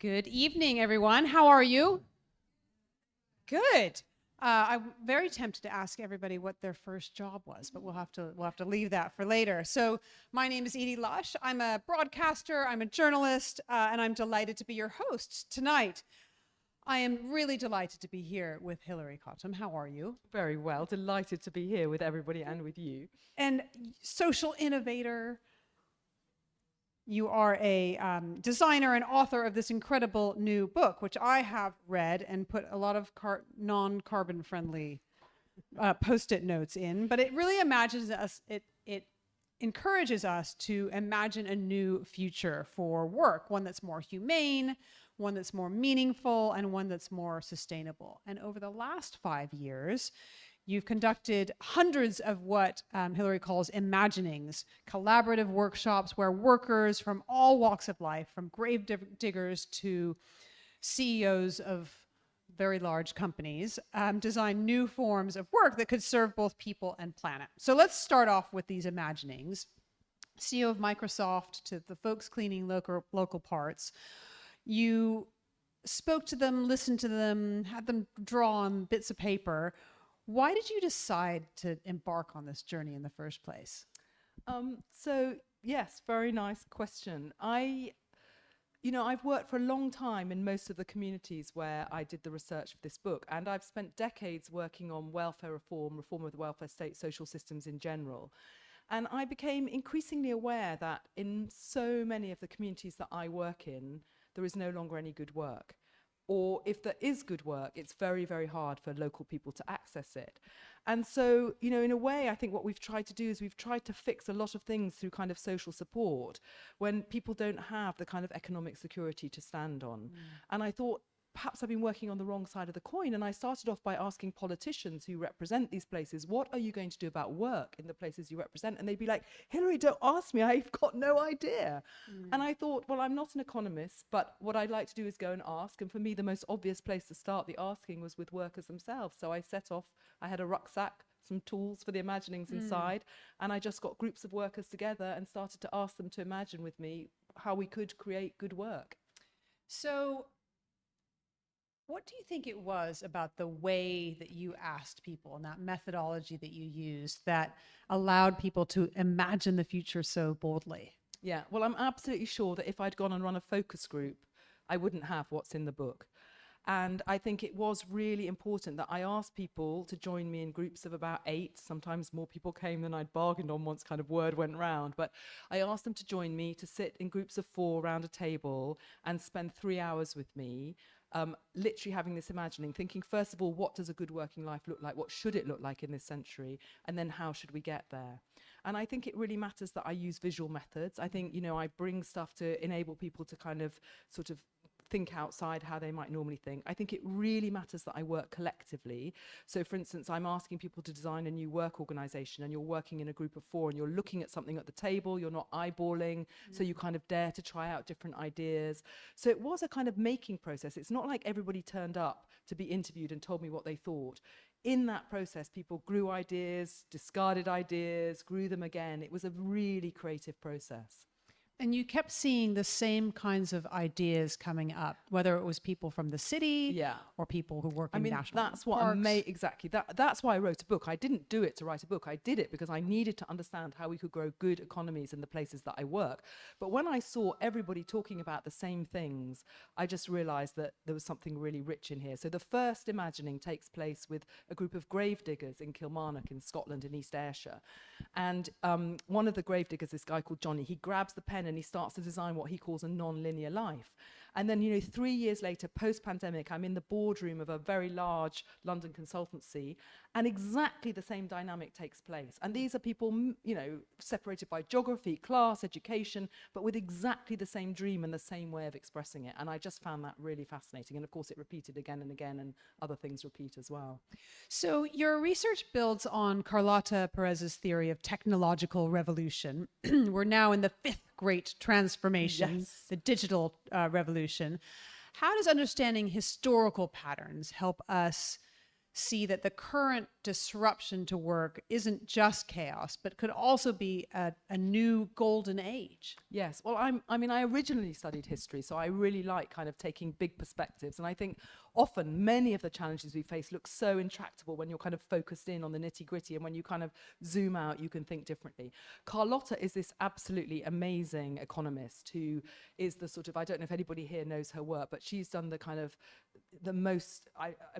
Good evening, everyone. How are you? Good. I'm very tempted to ask everybody what their first job was, but we'll have to leave that for later. So my name is Edie Lush. I'm a broadcaster, I'm a journalist, and I'm delighted to be your host tonight. I am really delighted to be here with Hilary Cottam. How are you? Very well. Delighted to be here with everybody and with you. And social innovator. You are a designer and author of this incredible new book, which I have read and put a lot of non-carbon friendly post-it notes in. But it really imagines us, it encourages us to imagine a new future for work, one that's more humane, one that's more meaningful, and one that's more sustainable. And over the last 5 years, you've conducted hundreds of what Hilary calls imaginings, collaborative workshops where workers from all walks of life, from grave diggers to CEOs of very large companies, design new forms of work that could serve both people and planet. So let's start off with these imaginings. CEO of Microsoft to the folks cleaning local parts. You spoke to them, listened to them, had them draw on bits of paper. Why did you decide to embark on this journey in the first place? So yes, very nice question. I've worked for a long time in most of the communities where I did the research for this book, and I've spent decades working on welfare reform of the welfare state, social systems in general. And I became increasingly aware that in so many of the communities that I work in, there is no longer any good work. Or if there is good work, it's very, very hard for local people to access it. And so, in a way, I think what we've tried to do is we've tried to fix a lot of things through kind of social support when people don't have the kind of economic security to stand on. And I thought, perhaps I've been working on the wrong side of the coin. And I started off by asking politicians who represent these places, what are you going to do about work in the places you represent? And they'd be like, Hilary, don't ask me, I've got no idea. And I thought, well, I'm not an economist, but what I'd like to do is go and ask. And for me, the most obvious place to start the asking was with workers themselves. So I set off, I had a rucksack, some tools for the imaginings inside, and I just got groups of workers together and started to ask them to imagine with me how we could create good work. So what do you think it was about the way that you asked people and that methodology that you used that allowed people to imagine the future so boldly? Yeah, well, I'm absolutely sure that if I'd gone and run a focus group, I wouldn't have what's in the book. And I think it was really important that I asked people to join me in groups of about 8. Sometimes more people came than I'd bargained on once kind of word went round. But I asked them to join me to sit in groups of 4 around a table and spend 3 hours with me, literally having this imagining, thinking, first of all, what does a good working life look like? What should it look like in this century? And then how should we get there? And I think it really matters that I use visual methods. I think, I bring stuff to enable people to kind of sort of think outside how they might normally think. I think it really matters that I work collectively. So for instance, I'm asking people to design a new work organization, and you're working in a group of 4 and you're looking at something at the table, you're not eyeballing, so you kind of dare to try out different ideas. So it was a kind of making process. It's not like everybody turned up to be interviewed and told me what they thought. In that process, people grew ideas, discarded ideas, grew them again. It was a really creative process. And you kept seeing the same kinds of ideas coming up, whether it was people from the city or people who work in national that's what parks. exactly. That's why I wrote a book. I didn't do it to write a book. I did it because I needed to understand how we could grow good economies in the places that I work. But when I saw everybody talking about the same things, I just realized that there was something really rich in here. So the first imagining takes place with a group of grave diggers in Kilmarnock in Scotland in East Ayrshire. And one of the grave diggers, this guy called Johnny, he grabs the pen and he starts to design what he calls a non-linear life. And then, 3 years later, post-pandemic, I'm in the boardroom of a very large London consultancy, and exactly the same dynamic takes place. And these are people, separated by geography, class, education, but with exactly the same dream and the same way of expressing it. And I just found that really fascinating. And of course, it repeated again and again, and other things repeat as well. So your research builds on Carlota Perez's theory of technological revolution. We're now in the 5th great transformation, the digital revolution. How does understanding historical patterns help us see that the current disruption to work isn't just chaos, but could also be a new golden age. Yes. Well, I originally studied history, so I really like kind of taking big perspectives. And I think often many of the challenges we face look so intractable when you're kind of focused in on the nitty gritty, and when you kind of zoom out, you can think differently. Carlotta is this absolutely amazing economist who is the sort of, I don't know if anybody here knows her work, but she's done the kind of the most,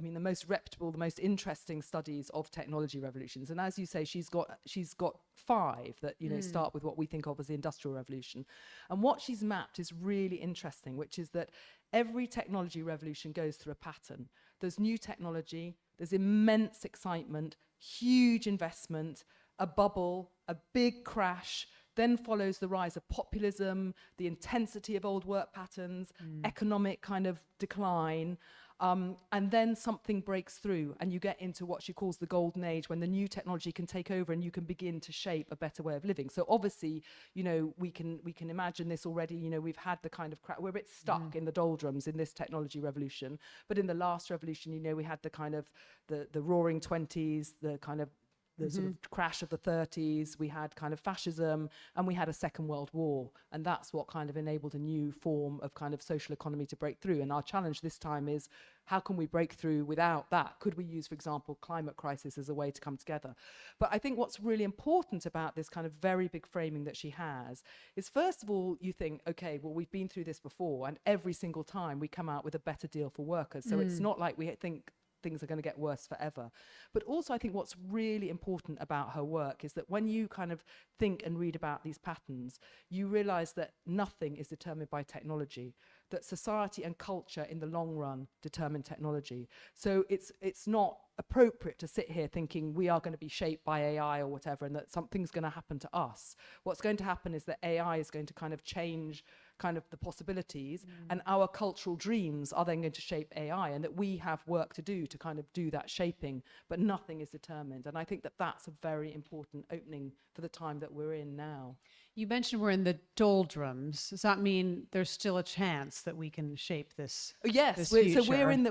the most reputable, the most interesting studies of technology revolutions. And as you say, she's got 5 that, you know, start with what we think of as the Industrial Revolution. And what she's mapped is really interesting, which is that every technology revolution goes through a pattern. There's new technology, there's immense excitement, huge investment, a bubble, a big crash, then follows the rise of populism, the intensity of old work patterns, economic kind of decline, and then something breaks through and you get into what she calls the golden age, when the new technology can take over and you can begin to shape a better way of living. So obviously, you know, we can imagine this already. You know, we've had the kind of we're a bit stuck in the doldrums in this technology revolution, but in the last revolution, you know, we had the kind of the roaring 20s, the kind of the sort of crash of the 30s, we had kind of fascism, and we had a Second World War. And that's what kind of enabled a new form of kind of social economy to break through. And our challenge this time is, how can we break through without that? Could we use, for example, climate crisis as a way to come together? But I think what's really important about this kind of very big framing that she has is, first of all, you think, okay, well, we've been through this before, and every single time we come out with a better deal for workers. So it's not like we think things are going to get worse forever. But also I think what's really important about her work is that when you kind of think and read about these patterns, you realize that nothing is determined by technology, that society and culture in the long run determine technology. So it's not appropriate to sit here thinking we are going to be shaped by AI or whatever, and that something's going to happen to us. What's going to happen is that AI is going to kind of change kind of the possibilities, and our cultural dreams are then going to shape AI, and that we have work to do to kind of do that shaping, but nothing is determined. And I think that that's a very important opening for the time that we're in now. You mentioned we're in the doldrums. Does that mean there's still a chance that we can shape this? Yes, this so future?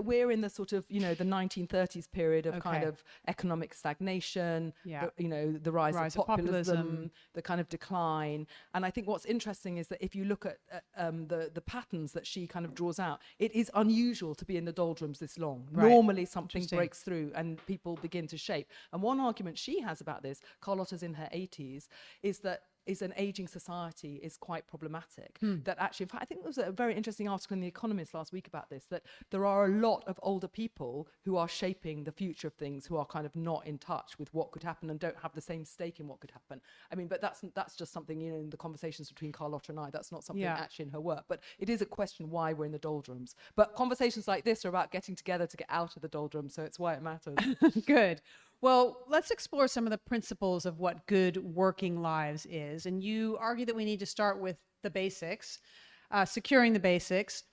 we're in the sort of, you know, the 1930s period of kind of economic stagnation, the rise of populism, the kind of decline. And I think what's interesting is that if you look at the patterns that she kind of draws out, it is unusual to be in the doldrums this long. Right. Normally something breaks through and people begin to shape. And one argument she has about this, Carlotta's in her 80s, is an aging society is quite problematic. That actually, in fact, I think there was a very interesting article in The Economist last week about this, that there are a lot of older people who are shaping the future of things, who are kind of not in touch with what could happen and don't have the same stake in what could happen. I mean, but that's just something, you know, in the conversations between Carlotta and I, that's not something actually in her work. But it is a question why we're in the doldrums. But conversations like this are about getting together to get out of the doldrums, so it's why it matters. Good. Well, let's explore some of the principles of what good working lives is. And you argue that we need to start with the basics, securing the basics.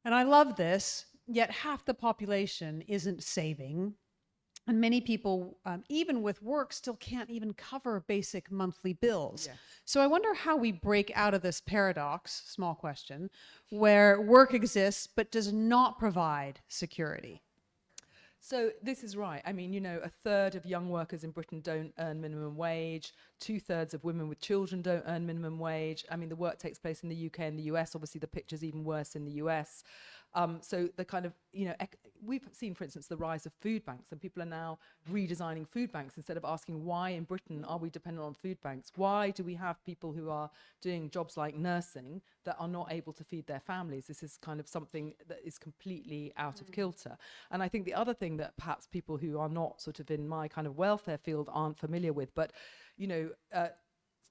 And I love this, yet half the population isn't saving. And many people, even with work, still can't even cover basic monthly bills. Yes. So I wonder how we break out of this paradox, small question, where work exists but does not provide security. So this is right. I mean, you know, 1/3 of young workers in Britain don't earn minimum wage. 2/3 of women with children don't earn minimum wage. I mean, the work takes place in the UK and the US. Obviously, the picture's even worse in the US. So the kind of, you know, we've seen, for instance, the rise of food banks, and people are now redesigning food banks instead of asking why in Britain are we dependent on food banks? Why do we have people who are doing jobs like nursing that are not able to feed their families? This is kind of something that is completely out of kilter. And I think the other thing that perhaps people who are not sort of in my kind of welfare field aren't familiar with, but, you know,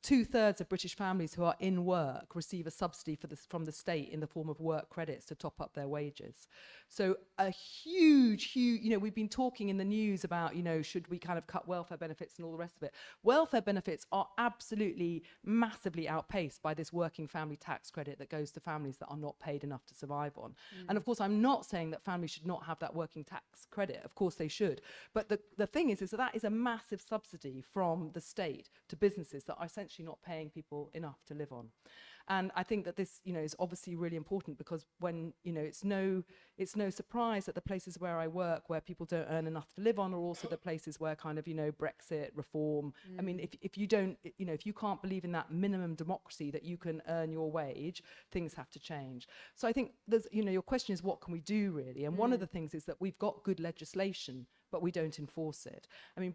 2/3 of British families who are in work receive a subsidy from the state in the form of work credits to top up their wages. So a huge, you know, we've been talking in the news about, you know, should we kind of cut welfare benefits and all the rest of it. Welfare benefits are absolutely massively outpaced by this working family tax credit that goes to families that are not paid enough to survive on. And of course, I'm not saying that families should not have that working tax credit. Of course they should. But the thing is that is a massive subsidy from the state to businesses that are essentially not paying people enough to live on. And I think that this, is obviously really important, because when, it's no surprise that the places where I work, where people don't earn enough to live on, are also the places where kind of, Brexit, reform. I mean, if you don't, if you can't believe in that minimum democracy that you can earn your wage, things have to change. So I think there's, your question is, what can we do really? And one of the things is that we've got good legislation, but we don't enforce it. I mean,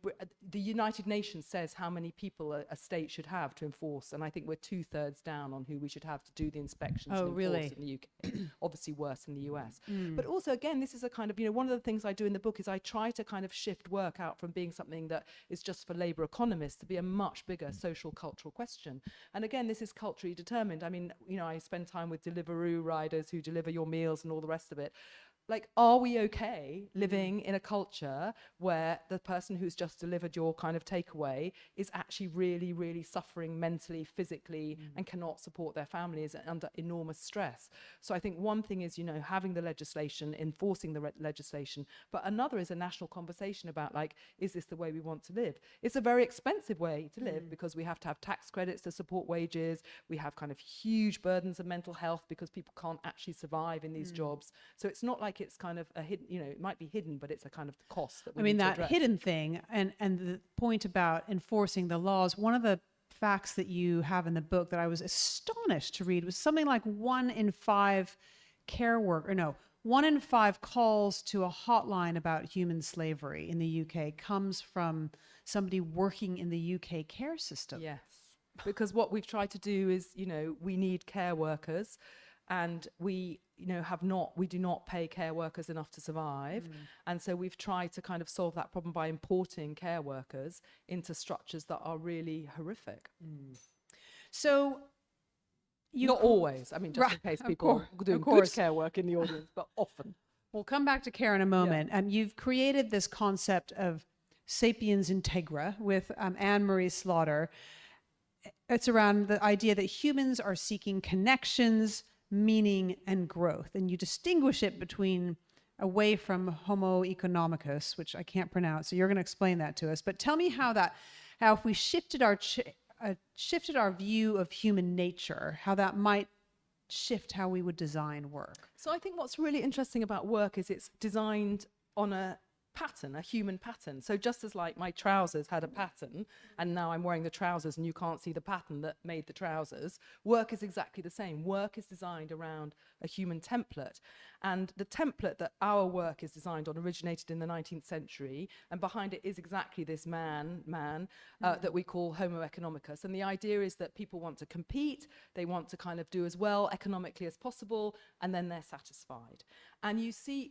the United Nations says how many people a state should have to enforce, and I think we're 2/3 down on who we should have to do the inspections and enforce in the UK. Obviously worse in the US. But also, again, this is a kind of, one of the things I do in the book is I try to kind of shift work out from being something that is just for labour economists to be a much bigger social cultural question. And again, this is culturally determined. I mean, I spend time with Deliveroo riders who deliver your meals and all the rest of it. Like, are we okay living in a culture where the person who's just delivered your kind of takeaway is actually really, really suffering mentally, physically, and cannot support their families under enormous stress? So I think one thing is, having the legislation, enforcing the legislation, but another is a national conversation about, like, is this the way we want to live? It's a very expensive way to live, because we have to have tax credits to support wages. We have kind of huge burdens of mental health because people can't actually survive in these jobs. So it's not like it's kind of a hidden, it might be hidden, but it's a kind of cost that we need to address. That hidden thing, and the point about enforcing the laws, one of the facts that you have in the book that I was astonished to read was something like 1 in 5 1 in 5 calls to a hotline about human slavery in the UK comes from somebody working in the UK care system. Yes, because what we've tried to do is, we need care workers, and we do not pay care workers enough to survive. And so we've tried to kind of solve that problem by importing care workers into structures that are really horrific. So not always, I mean, just in case people are doing good care work in the audience, but often. We'll come back to care in a moment. You've created this concept of sapiens integra with Anne-Marie Slaughter. It's around the idea that humans are seeking connections, meaning, and growth. And you distinguish it between away from Homo economicus, which I can't pronounce, so you're going to explain that to us. But tell me how if we shifted our view of human nature, how that might shift how we would design work. So I think what's really interesting about work is it's designed on a pattern, a human pattern. So just as like my trousers had a pattern, and now I'm wearing the trousers and you can't see the pattern that made the trousers, work is exactly the same. Work is designed around a human template. And the template that our work is designed on originated in the 19th century, and behind it is exactly this man that we call Homo economicus. And the idea is that people want to compete, they want to kind of do as well economically as possible, and then they're satisfied. And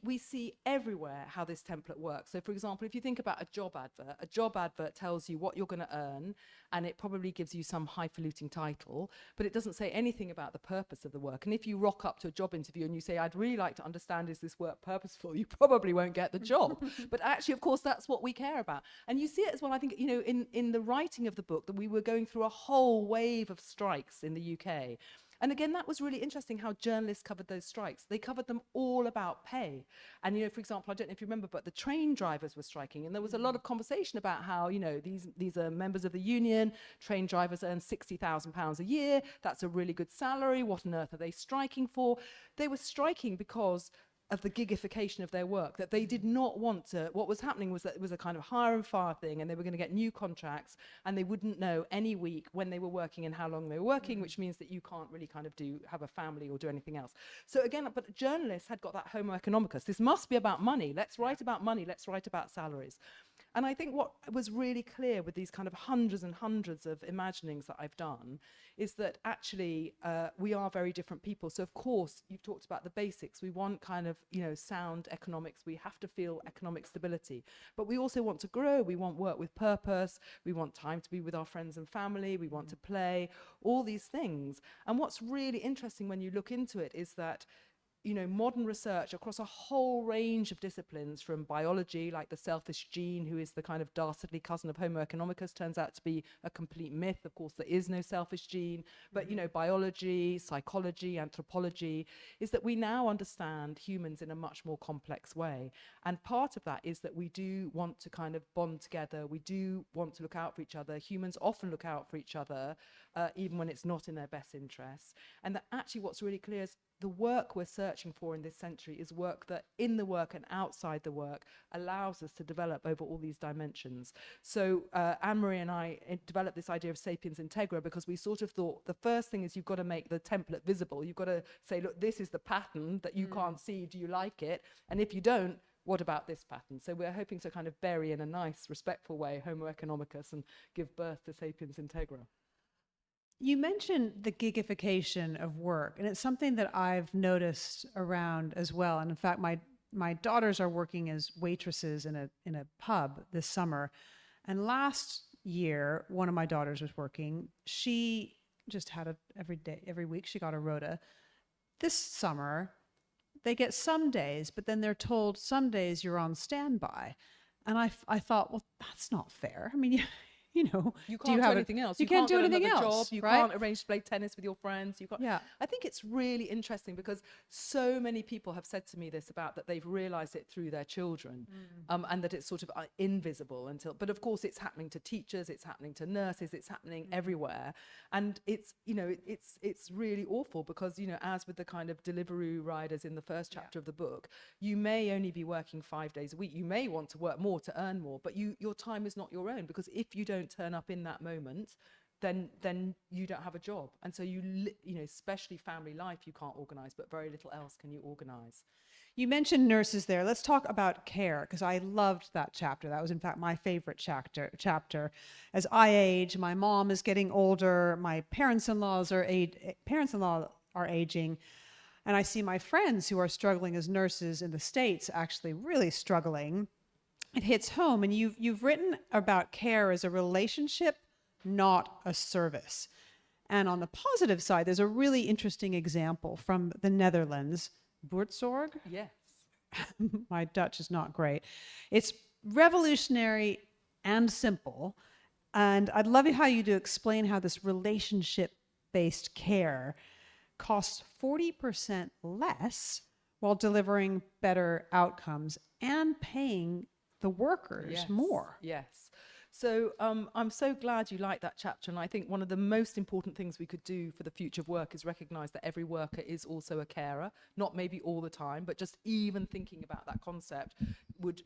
we see everywhere how this template works. So for example, if you think about a job advert tells you what you're going to earn, and it probably gives you some highfalutin title, but it doesn't say anything about the purpose of the work. And if you rock up to a job interview and you say, I'd really like to understand, is this work purposeful, you probably won't get the job. But actually, of course, that's what we care about. And you see it as well, I think, in the writing of the book, that we were going through a whole wave of strikes in the UK. And again, that was really interesting how journalists covered those strikes. They covered them all about pay. And, for example, I don't know if you remember, but the train drivers were striking. And there was a lot of conversation about how, these are members of the union. Train drivers earn £60,000 a year. That's a really good salary. What on earth are they striking for? They were striking because of the gigification of their work, that they did not want to. What was happening was that it was a kind of hire and fire thing, and they were going to get new contracts, and they wouldn't know any week when they were working and how long they were working, which means that you can't really kind of have a family or do anything else. So again, but journalists had got that Homo economicus. This must be about money. Let's write about money. Let's write about salaries. And I think what was really clear with these kind of hundreds and hundreds of imaginings that I've done is that actually we are very different people. So of course, you've talked about the basics. We want kind of, sound economics. We have to feel economic stability. But we also want to grow. We want work with purpose. We want time to be with our friends and family. We want to play, all these things. And what's really interesting when you look into it is that modern research across a whole range of disciplines, from biology, like the selfish gene, who is the kind of dastardly cousin of Homo economicus, turns out to be a complete myth. Of course, there is no selfish gene, but biology, psychology, anthropology, is that we now understand humans in a much more complex way. And part of that is that we do want to kind of bond together. We do want to look out for each other. Humans often look out for each other, even when it's not in their best interests. And that actually what's really clear is the work we're searching for in this century is work that, in the work and outside the work, allows us to develop over all these dimensions. So Anne-Marie and I developed this idea of sapiens integra because we sort of thought the first thing is you've got to make the template visible. You've got to say, look, this is the pattern that you can't see. Do you like it? And if you don't, what about this pattern? So we're hoping to kind of bury in a nice, respectful way Homo economicus and give birth to sapiens integra. You mentioned the gigification of work, and it's something that I've noticed around as well. And in fact, my daughters are working as waitresses in a pub this summer. And last year, one of my daughters was working. She just had every week she got a rota. This summer, they get some days, but then they're told some days you're on standby. And I thought, well, that's not fair. I mean, you can't do anything else. You can't do anything else. You right? can't arrange to play tennis with your friends. You can't. Yeah. I think it's really interesting because so many people have said to me this about that they've realized it through their children, and that it's sort of invisible until. But of course, it's happening to teachers. It's happening to nurses. It's happening everywhere, and it's it's really awful because as with the kind of Deliveroo riders in the first chapter of the book, you may only be working 5 days a week. You may want to work more to earn more, but your time is not your own, because if you don't turn up in that moment, then you don't have a job. And so especially family life you can't organize, but very little else can you organize. You mentioned nurses there. Let's talk about care, because I loved that chapter. That was in fact my favorite chapter. As I age, my mom is getting older, my parents-in-law are aging, and I see my friends who are struggling as nurses in the States actually really struggling. It hits home, and you've written about care as a relationship, not a service. And on the positive side, there's a really interesting example from the Netherlands, Buurtzorg. Yes. My Dutch is not great. It's revolutionary and simple, and I'd love how you explain how this relationship-based care costs 40% less while delivering better outcomes and paying the workers more. Yes. So I'm so glad you like that chapter. And I think one of the most important things we could do for the future of work is recognize that every worker is also a carer, not maybe all the time, but just even thinking about that concept would,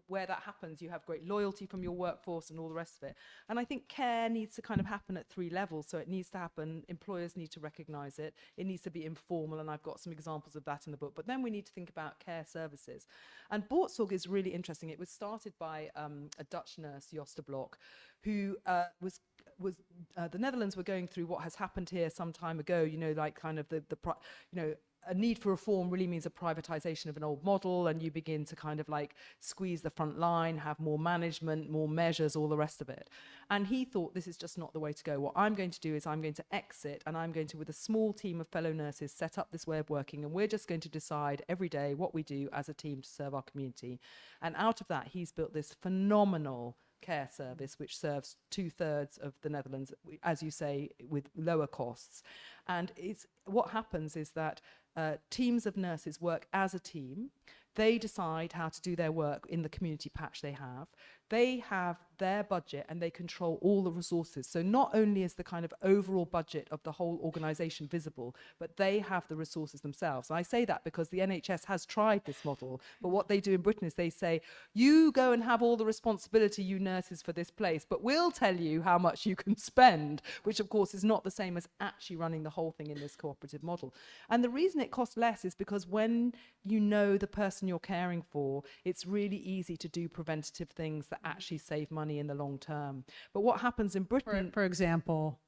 where that happens, you have great loyalty from your workforce and all the rest of it. And I think care needs to kind of happen at 3 levels. So it needs to happen, employers need to recognize it. It needs to be informal. And I've got some examples of that in the book. But then we need to think about care services. And Buurtzorg is really interesting. It was started by a Dutch nurse, Blok, who the Netherlands were going through what has happened here some time ago, like kind of a need for reform really means a privatization of an old model, and you begin to kind of like squeeze the front line, have more management, more measures, all the rest of it. And he thought, this is just not the way to go. What I'm going to do is I'm going to exit, and I'm going to, with a small team of fellow nurses, set up this way of working, and we're just going to decide every day what we do as a team to serve our community. And out of that, he's built this phenomenal care service which serves 2/3 of the Netherlands, as you say, with lower costs. And what happens is that teams of nurses work as a team. They decide how to do their work in the community patch they have. They have their budget and they control all the resources. So not only is the kind of overall budget of the whole organization visible, but they have the resources themselves. And I say that because the NHS has tried this model, but what they do in Britain is they say, you go and have all the responsibility, you nurses, for this place, but we'll tell you how much you can spend, which of course is not the same as actually running the whole thing in this cooperative model. And the reason it costs less is because when you know the person you're caring for, it's really easy to do preventative things that actually save money in the long term. But what happens in Britain, for example,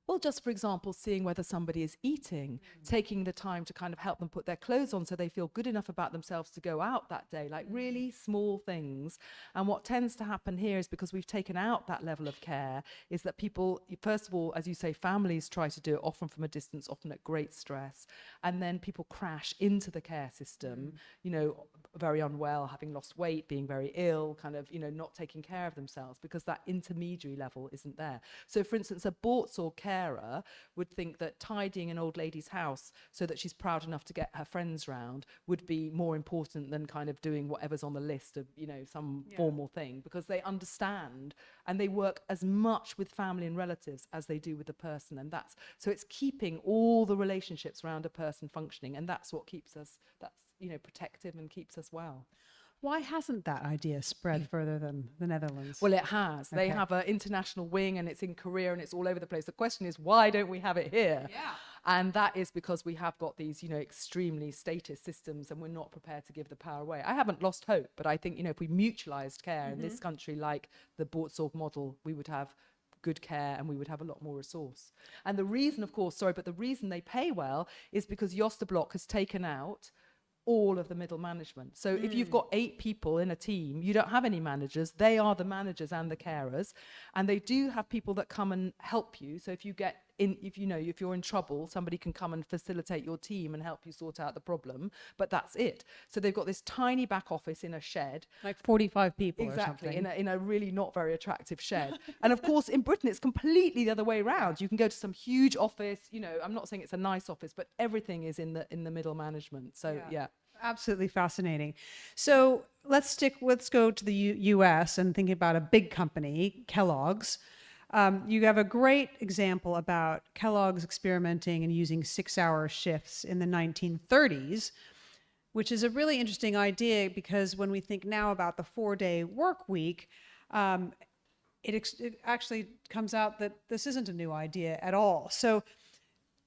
Well, just for example, seeing whether somebody is eating, taking the time to kind of help them put their clothes on so they feel good enough about themselves to go out that day, like really small things. And what tends to happen here is, because we've taken out that level of care, is that people, first of all, as you say, families try to do it often from a distance, often at great stress. And then people crash into the care system, you know, very unwell, having lost weight, being very ill, kind of, you know, not taking care of themselves, because that intermediary level isn't there. So, for instance, a Boarts carer would think that tidying an old lady's house so that she's proud enough to get her friends round would be more important than kind of doing whatever's on the list of, you know, some formal thing, because they understand and they work as much with family and relatives as they do with the person. And that's, so it's keeping all the relationships around a person functioning, and that's what keeps us, that's, you know, protective and keeps us well. Why hasn't that idea spread further than the Netherlands? Well, it has. They Okay. have an international wing, and it's in Korea, and it's all over the place. The question is, why don't we have it here? Yeah. And that is because we have got these, you know, extremely statist systems, and we're not prepared to give the power away. I haven't lost hope, but I think, you know, if we mutualized care in this country, like the Boartsorg model, we would have good care and we would have a lot more resource. And the reason, of course, the reason they pay well is because Josta Block has taken out all of the middle management. So if you've got 8 people in a team, you don't have any managers. They are the managers and the carers. And they do have people that come and help you. So if you get in, if you know, if you're in trouble, somebody can come and facilitate your team and help you sort out the problem. But that's it. So they've got this tiny back office in a shed. Like 45 people Exactly, or something. in a really not very attractive shed. And of course, in Britain, it's completely the other way around. You can go to some huge office, you know, I'm not saying it's a nice office, but everything is in the middle management. So, yeah. Absolutely fascinating. So let's go to the US and think about a big company, Kellogg's. You have a great example about Kellogg's experimenting and using 6-hour shifts in the 1930s, which is a really interesting idea, because when we think now about the 4-day work week, it actually comes out that this isn't a new idea at all. So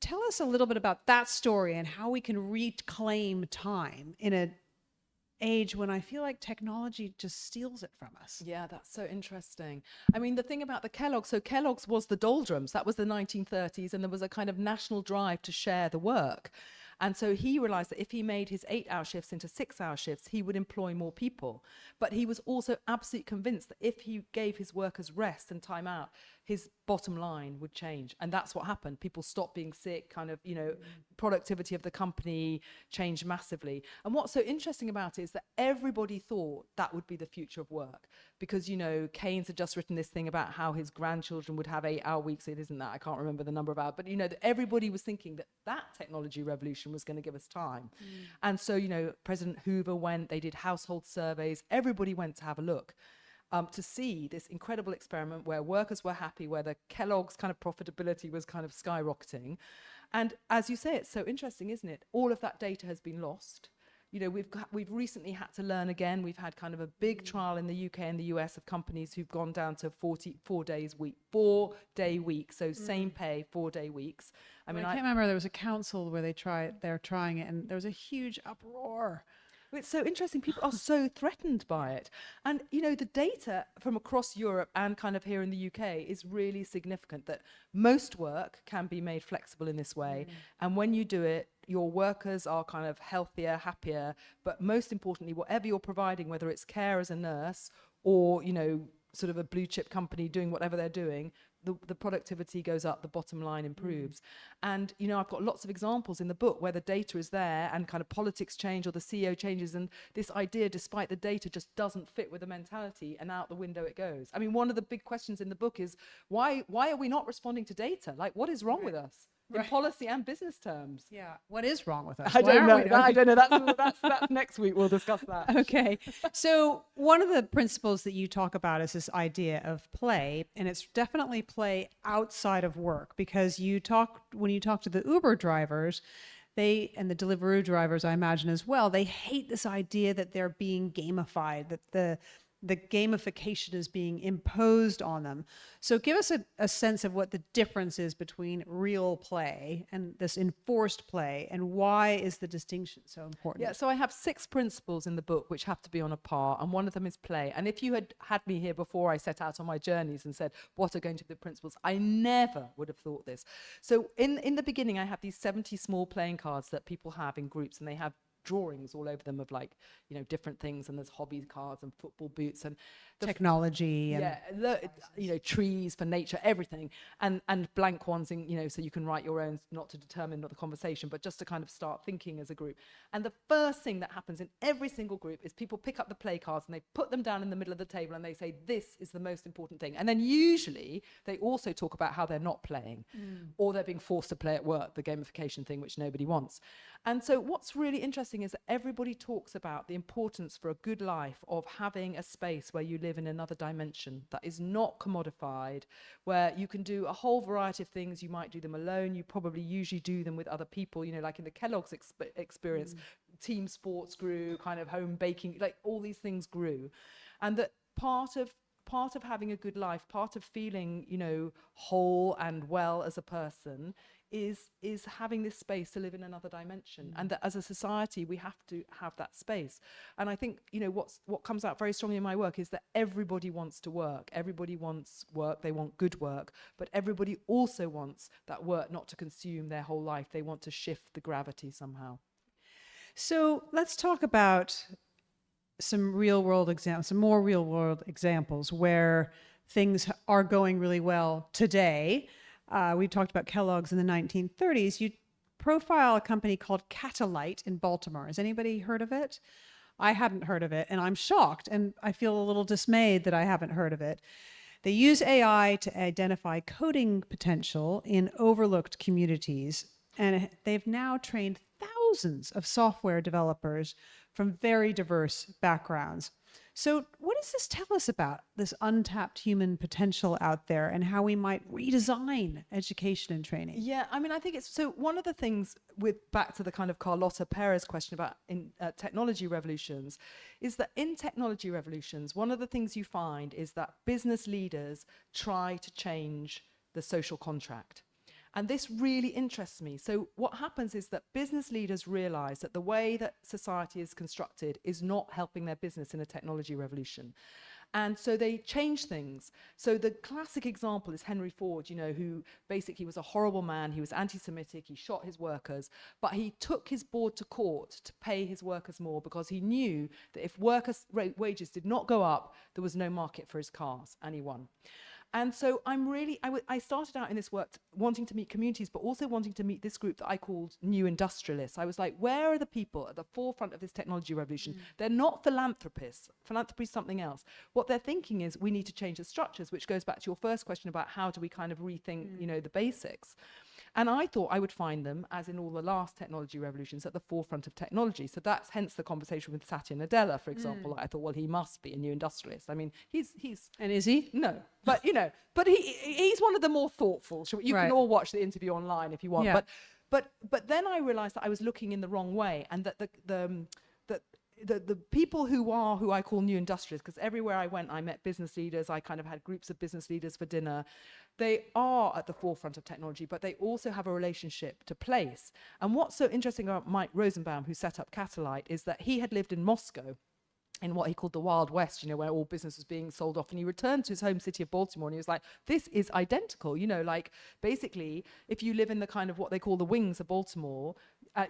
tell us a little bit about that story and how we can reclaim time in an age when I feel like technology just steals it from us. Yeah, that's so interesting. I mean, the thing about the Kellogg's, so Kellogg's was the doldrums. That was the 1930s, and there was a kind of national drive to share the work. And so he realized that if he made his 8-hour shifts into 6-hour shifts, he would employ more people. But he was also absolutely convinced that if he gave his workers rest and time out, his bottom line would change. And that's what happened. People stopped being sick, kind of, you know, productivity of the company changed massively. And what's so interesting about it is that everybody thought that would be the future of work. Because, you know, Keynes had just written this thing about how his grandchildren would have 8-hour weeks. It isn't that, I can't remember the number of hours, but, you know, that everybody was thinking that that technology revolution was going to give us time. And so, you know, President Hoover went, they did household surveys, everybody went to have a look. To see this incredible experiment where workers were happy, where the Kellogg's kind of profitability was kind of skyrocketing. And as you say, it's so interesting, isn't it? All of that data has been lost. You know, we've recently had to learn again. We've had kind of a big trial in the UK and the US of companies who've gone down to 4-day week. So same pay, 4-day weeks. I can't remember, there was a council where they're trying it, and there was a huge uproar. It's so interesting. People are so threatened by it. And, you know, the data from across Europe and kind of here in the UK is really significant, that most work can be made flexible in this way. And when you do it, your workers are kind of healthier, happier. But most importantly, whatever you're providing, whether it's care as a nurse or, you know, sort of a blue chip company doing whatever they're doing, the productivity goes up, the bottom line improves. And, you know, I've got lots of examples in the book where the data is there and kind of politics change or the CEO changes, and this idea, despite the data, just doesn't fit with the mentality, and out the window it goes. I mean, one of the big questions in the book is, why are we not responding to data? Like, what is wrong with us? In policy and business terms. Yeah. What is wrong with us? I don't know. I don't know. That's next week. We'll discuss that. Okay. So one of the principles that you talk about is this idea of play, and it's definitely play outside of work, because when you talk to the Uber drivers, and the Deliveroo drivers, I imagine as well, they hate this idea that they're being gamified, that the gamification is being imposed on them. So give us a sense of what the difference is between real play and this enforced play, and why is the distinction so important? Yeah, so I have 6 principles in the book which have to be on a par, and one of them is play. And if you had had me here before I set out on my journeys and said, what are going to be the principles, I never would have thought this. So in the beginning, I have these 70 small playing cards that people have in groups, and they have drawings all over them of, like, you know, different things, and there's hobby cards and football boots and technology and you know, trees for nature, everything, and blank ones, in, you know, so you can write your own, not to determine the conversation, but just to kind of start thinking as a group. And the first thing that happens in every single group is people pick up the play cards and they put them down in the middle of the table and they say, this is the most important thing. And then usually they also talk about how they're not playing, or they're being forced to play at work, the gamification thing, which nobody wants. And so what's really interesting is that everybody talks about the importance for a good life of having a space where you live in another dimension that is not commodified, where you can do a whole variety of things. You might do them alone. You probably usually do them with other people, you know, like in the Kellogg's experience, team sports grew, kind of home baking, like all these things grew. And that part of having a good life, part of feeling, you know, whole and well as a person is having this space to live in another dimension, and that as a society we have to have that space. And I think, you know, what comes out very strongly in my work is that everybody wants to work, everybody wants work, they want good work, but everybody also wants that work not to consume their whole life. They want to shift the gravity somehow. So let's talk about some real world examples, some more real world examples where things are going really well today. We talked about Kellogg's in the 1930s. You profile a company called Catalyte in Baltimore. Has anybody heard of it? I hadn't heard of it, and I'm shocked, and I feel a little dismayed that I haven't heard of it. They use AI to identify coding potential in overlooked communities, and they've now trained thousands of software developers from very diverse backgrounds. So what does this tell us about this untapped human potential out there, and how we might redesign education and training? Yeah, I mean, I think it's, so one of the things, with back to the kind of Carlotta Perez question about technology revolutions, is that in technology revolutions, one of the things you find is that business leaders try to change the social contract. And this really interests me. So what happens is that business leaders realize that the way that society is constructed is not helping their business in a technology revolution. And so they change things. So the classic example is Henry Ford, you know, who basically was a horrible man. He was anti-Semitic. He shot his workers. But he took his board to court to pay his workers more, because he knew that if workers' wages did not go up, there was no market for his cars, and he won. And so I started out in this work wanting to meet communities, but also wanting to meet this group that I called New Industrialists. I was like, where are the people at the forefront of this technology revolution? They're not philanthropists. Philanthropy is something else. What they're thinking is, we need to change the structures, which goes back to your first question about how do we kind of rethink, you know, the basics. And I thought I would find them, as in all the last technology revolutions, at the forefront of technology. So that's hence the conversation with Satya Nadella, for example. I thought, well, he must be a new industrialist. I mean, he's And is he? no, but you know, but he's one of the more thoughtful. You Right. can all watch the interview online if you want. Yeah. But then I realized that I was looking in the wrong way, and that the people who I call new industrialists, because everywhere I went, I met business leaders. I kind of had groups of business leaders for dinner. They are at the forefront of technology, but they also have a relationship to place. And what's so interesting about Mike Rosenbaum, who set up Catalyte, is that he had lived in Moscow, in what he called the Wild West, you know, where all business was being sold off. And he returned to his home city of Baltimore, and he was like, this is identical. You know, like, basically, if you live in the kind of what they call the wings of Baltimore,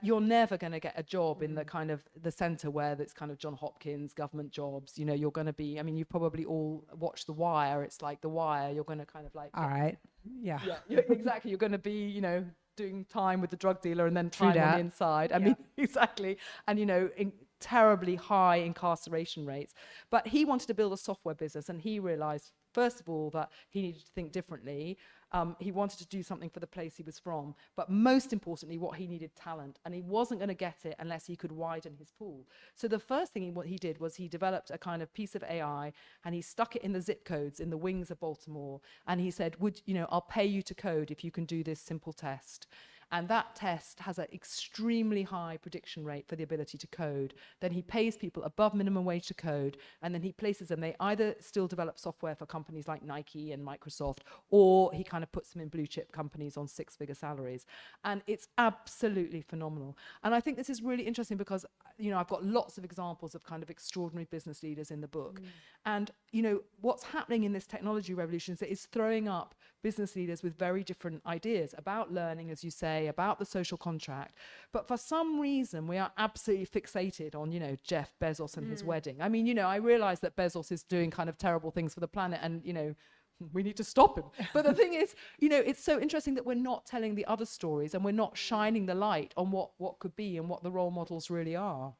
you're never going to get a job in the kind of the center where it's kind of John Hopkins, government jobs. You know, you're going to be, I mean, you've probably all watched The Wire. It's like The Wire. You're going to kind of like... All right. Yeah. Exactly. You're going to be, you know, doing time with the drug dealer and then time on the inside. I mean, exactly. And, you know, terribly high incarceration rates. But he wanted to build a software business, and he realized, first of all, that he needed to think differently. He wanted to do something for the place he was from, but most importantly, what he needed, talent, and he wasn't going to get it unless he could widen his pool. So the first thing he did was he developed a kind of piece of AI, and he stuck it in the zip codes in the wings of Baltimore, and he said, I'll pay you to code if you can do this simple test. And that test has an extremely high prediction rate for the ability to code. Then he pays people above minimum wage to code, and then he places them. They either still develop software for companies like Nike and Microsoft, or he kind of puts them in blue chip companies on 6-figure salaries. And it's absolutely phenomenal. And I think this is really interesting because, you know, I've got lots of examples of kind of extraordinary business leaders in the book. And, you know, what's happening in this technology revolution is that it's throwing up business leaders with very different ideas about learning, as you say, about the social contract. But for some reason, we are absolutely fixated on, you know, Jeff Bezos and his wedding. I mean, you know, I realize that Bezos is doing kind of terrible things for the planet and, you know, we need to stop him. But the thing is, you know, it's so interesting that we're not telling the other stories and we're not shining the light on what could be and what the role models really are.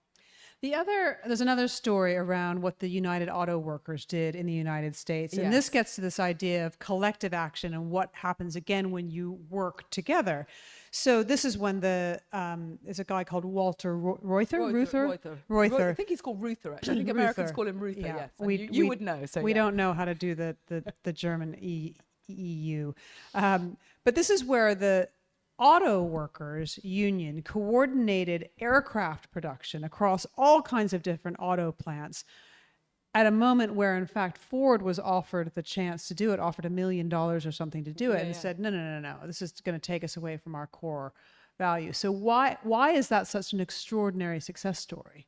There's another story around what the United Auto Workers did in the United States. And this gets to this idea of collective action and what happens again when you work together. So this is when there's a guy called Walter Reuther. I think he's called Reuther, actually. I think Americans call him Reuther, yes. You would know. So we don't know how to do the German EU. But this is where the Auto Workers Union coordinated aircraft production across all kinds of different auto plants at a moment where, in fact, Ford was offered the chance to do it, offered $1 million or something to do it, and said, no, this is going to take us away from our core value. So why is that such an extraordinary success story?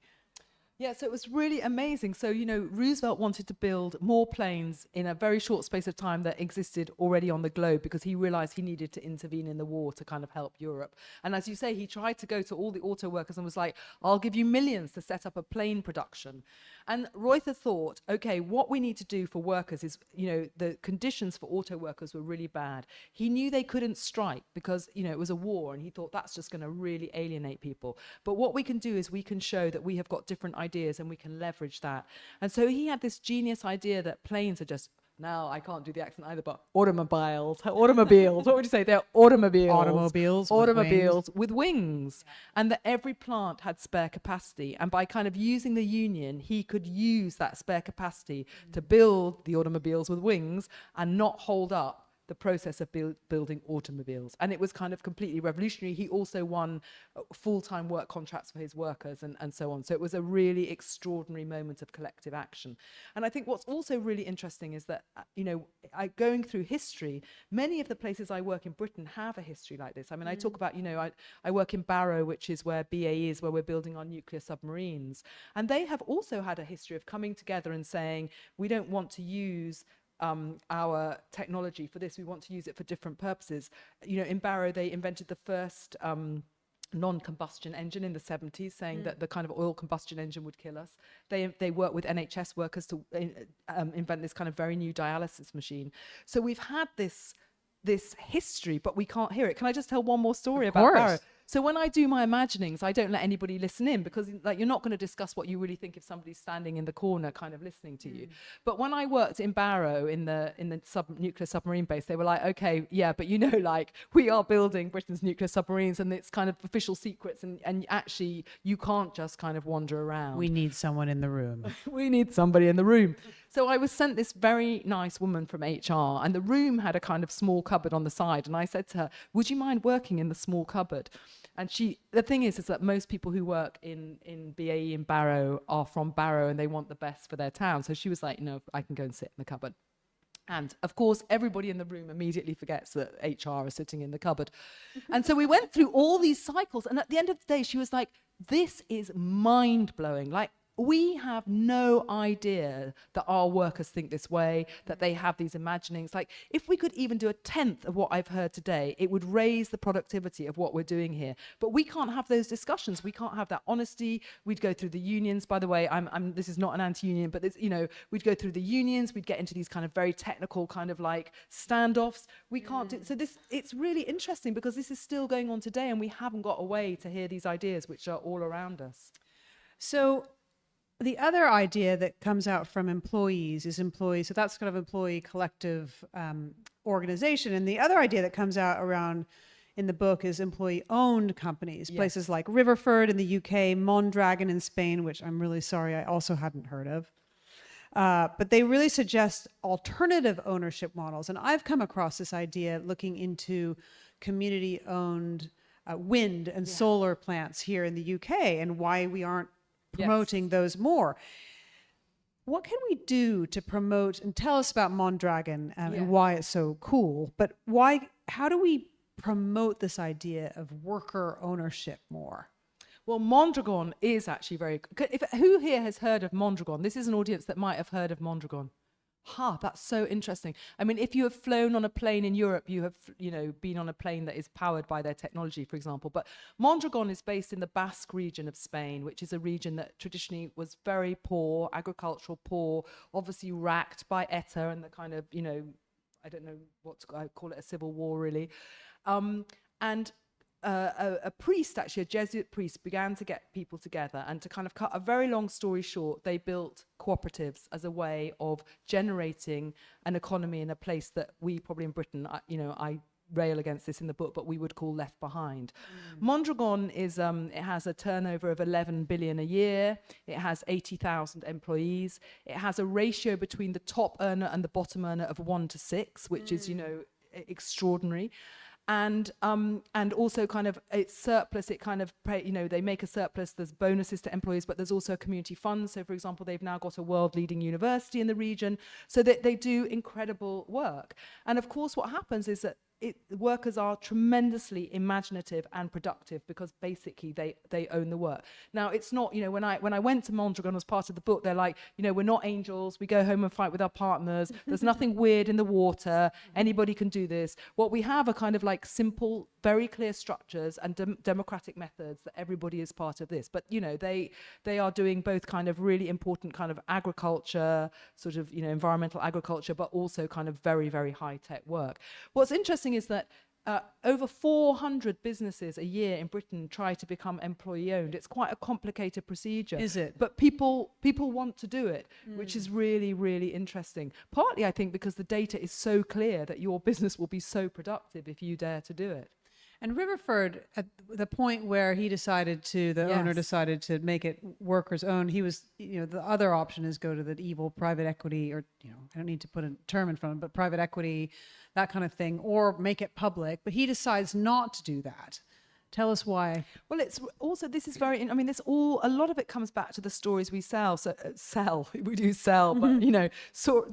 Yeah, so it was really amazing. So, you know, Roosevelt wanted to build more planes in a very short space of time that existed already on the globe because he realized he needed to intervene in the war to kind of help Europe. And as you say, he tried to go to all the auto workers and was like, I'll give you millions to set up a plane production. And Reuther thought, okay, what we need to do for workers is, you know, the conditions for auto workers were really bad. He knew they couldn't strike because, you know, it was a war, and he thought that's just going to really alienate people. But what we can do is we can show that we have got different ideas and we can leverage that. And so he had this genius idea that planes are just, now I can't do the accent either, but automobiles. What would you say? They're automobiles with wings. And that every plant had spare capacity. And by kind of using the union, he could use that spare capacity to build the automobiles with wings and not hold up the process of building automobiles. And it was kind of completely revolutionary. He also won full-time work contracts for his workers and so on. So it was a really extraordinary moment of collective action. And I think what's also really interesting is that, you know, going through history, many of the places I work in Britain have a history like this. I mean, I talk about, you know, I work in Barrow, which is where BAE is, where we're building our nuclear submarines. And they have also had a history of coming together and saying, we don't want to use our technology for this, we want to use it for different purposes. You know, in Barrow, they invented the first non-combustion engine in the 70s, saying that the kind of oil combustion engine would kill us. They worked with NHS workers to invent this kind of very new dialysis machine. So we've had this history, but we can't hear it. Can I just tell one more story about Barrow? So when I do my imaginings, I don't let anybody listen in because, like, you're not going to discuss what you really think if somebody's standing in the corner kind of listening to you. But when I worked in Barrow in the nuclear submarine base, they were like, okay, yeah, but you know, like, we are building Britain's nuclear submarines and it's kind of official secrets, and actually you can't just kind of wander around. We need someone in the room. We need somebody in the room. So I was sent this very nice woman from HR, and the room had a kind of small cupboard on the side. And I said to her, would you mind working in the small cupboard? And the thing is that most people who work in BAE in Barrow are from Barrow and they want the best for their town. So she was like, no, I can go and sit in the cupboard. And of course, everybody in the room immediately forgets that HR is sitting in the cupboard. And so we went through all these cycles. And at the end of the day, she was like, this is mind blowing. Like, we have no idea that our workers think this way, that they have these imaginings. Like, if we could even do 1/10 of what I've heard today, it would raise the productivity of what we're doing here. But we can't have those discussions. We can't have that honesty. We'd go through the unions. By the way, this is not an anti-union, but it's, you know, we'd go through the unions. We'd get into these kind of very technical kind of like standoffs. We can't do so. It's really interesting because this is still going on today, and we haven't got a way to hear these ideas, which are all around us. So the other idea that comes out from employees is employees. So that's kind of employee collective organization. And the other idea that comes out around in the book is employee-owned companies, places like Riverford in the UK, Mondragon in Spain, which I'm really sorry I also hadn't heard of. But they really suggest alternative ownership models. And I've come across this idea looking into community-owned wind and solar plants here in the UK and why we aren't promoting those more. What can we do to promote, and tell us about Mondragon and why it's so cool, but how do we promote this idea of worker ownership more? Well, Mondragon is actually very good. Who here has heard of Mondragon? This is an audience that might have heard of Mondragon. That's so interesting. I mean, if you have flown on a plane in Europe, you have, been on a plane that is powered by their technology, for example. But Mondragon is based in the Basque region of Spain, which is a region that traditionally was very poor, agricultural poor, obviously racked by ETA and the kind of, I don't know I call it a civil war, really. A priest, actually, a Jesuit priest, began to get people together, and to kind of cut a very long story short, they built cooperatives as a way of generating an economy in a place that we probably in Britain, I rail against this in the book, but we would call left behind. Mondragon is, it has a turnover of 11 billion a year. It has 80,000 employees. It has a ratio between the top earner and the bottom earner of 1 to 6, which is, extraordinary. And also kind of it's surplus, it kind of, they make a surplus, there's bonuses to employees, but there's also a community fund. So for example, they've now got a world leading university in the region, so that they do incredible work. And of course, what happens is that workers are tremendously imaginative and productive because basically they own the work. Now, it's not, when I went to Mondragon as part of the book, they're like, we're not angels, we go home and fight with our partners, there's nothing weird in the water, anybody can do this. What we have are kind of like simple, very clear structures and democratic methods that everybody is part of this. But, they are doing both kind of really important kind of agriculture, sort of, environmental agriculture, but also kind of very, very high-tech work. What's interesting is that over 400 businesses a year in Britain try to become employee-owned. It's quite a complicated procedure. Is it? But people want to do it, which is really, really interesting. Partly, I think, because the data is so clear that your business will be so productive if you dare to do it. And Riverford, at the point where he decided to, the owner decided to make it workers' own, he was, the other option is go to the evil private equity, or, I don't need to put a term in front of it, but private equity, that kind of thing, or make it public. But he decides not to do that. Tell us why. Well, it's also, this is very, a lot of it comes back to the stories we sell. So we do sell, but,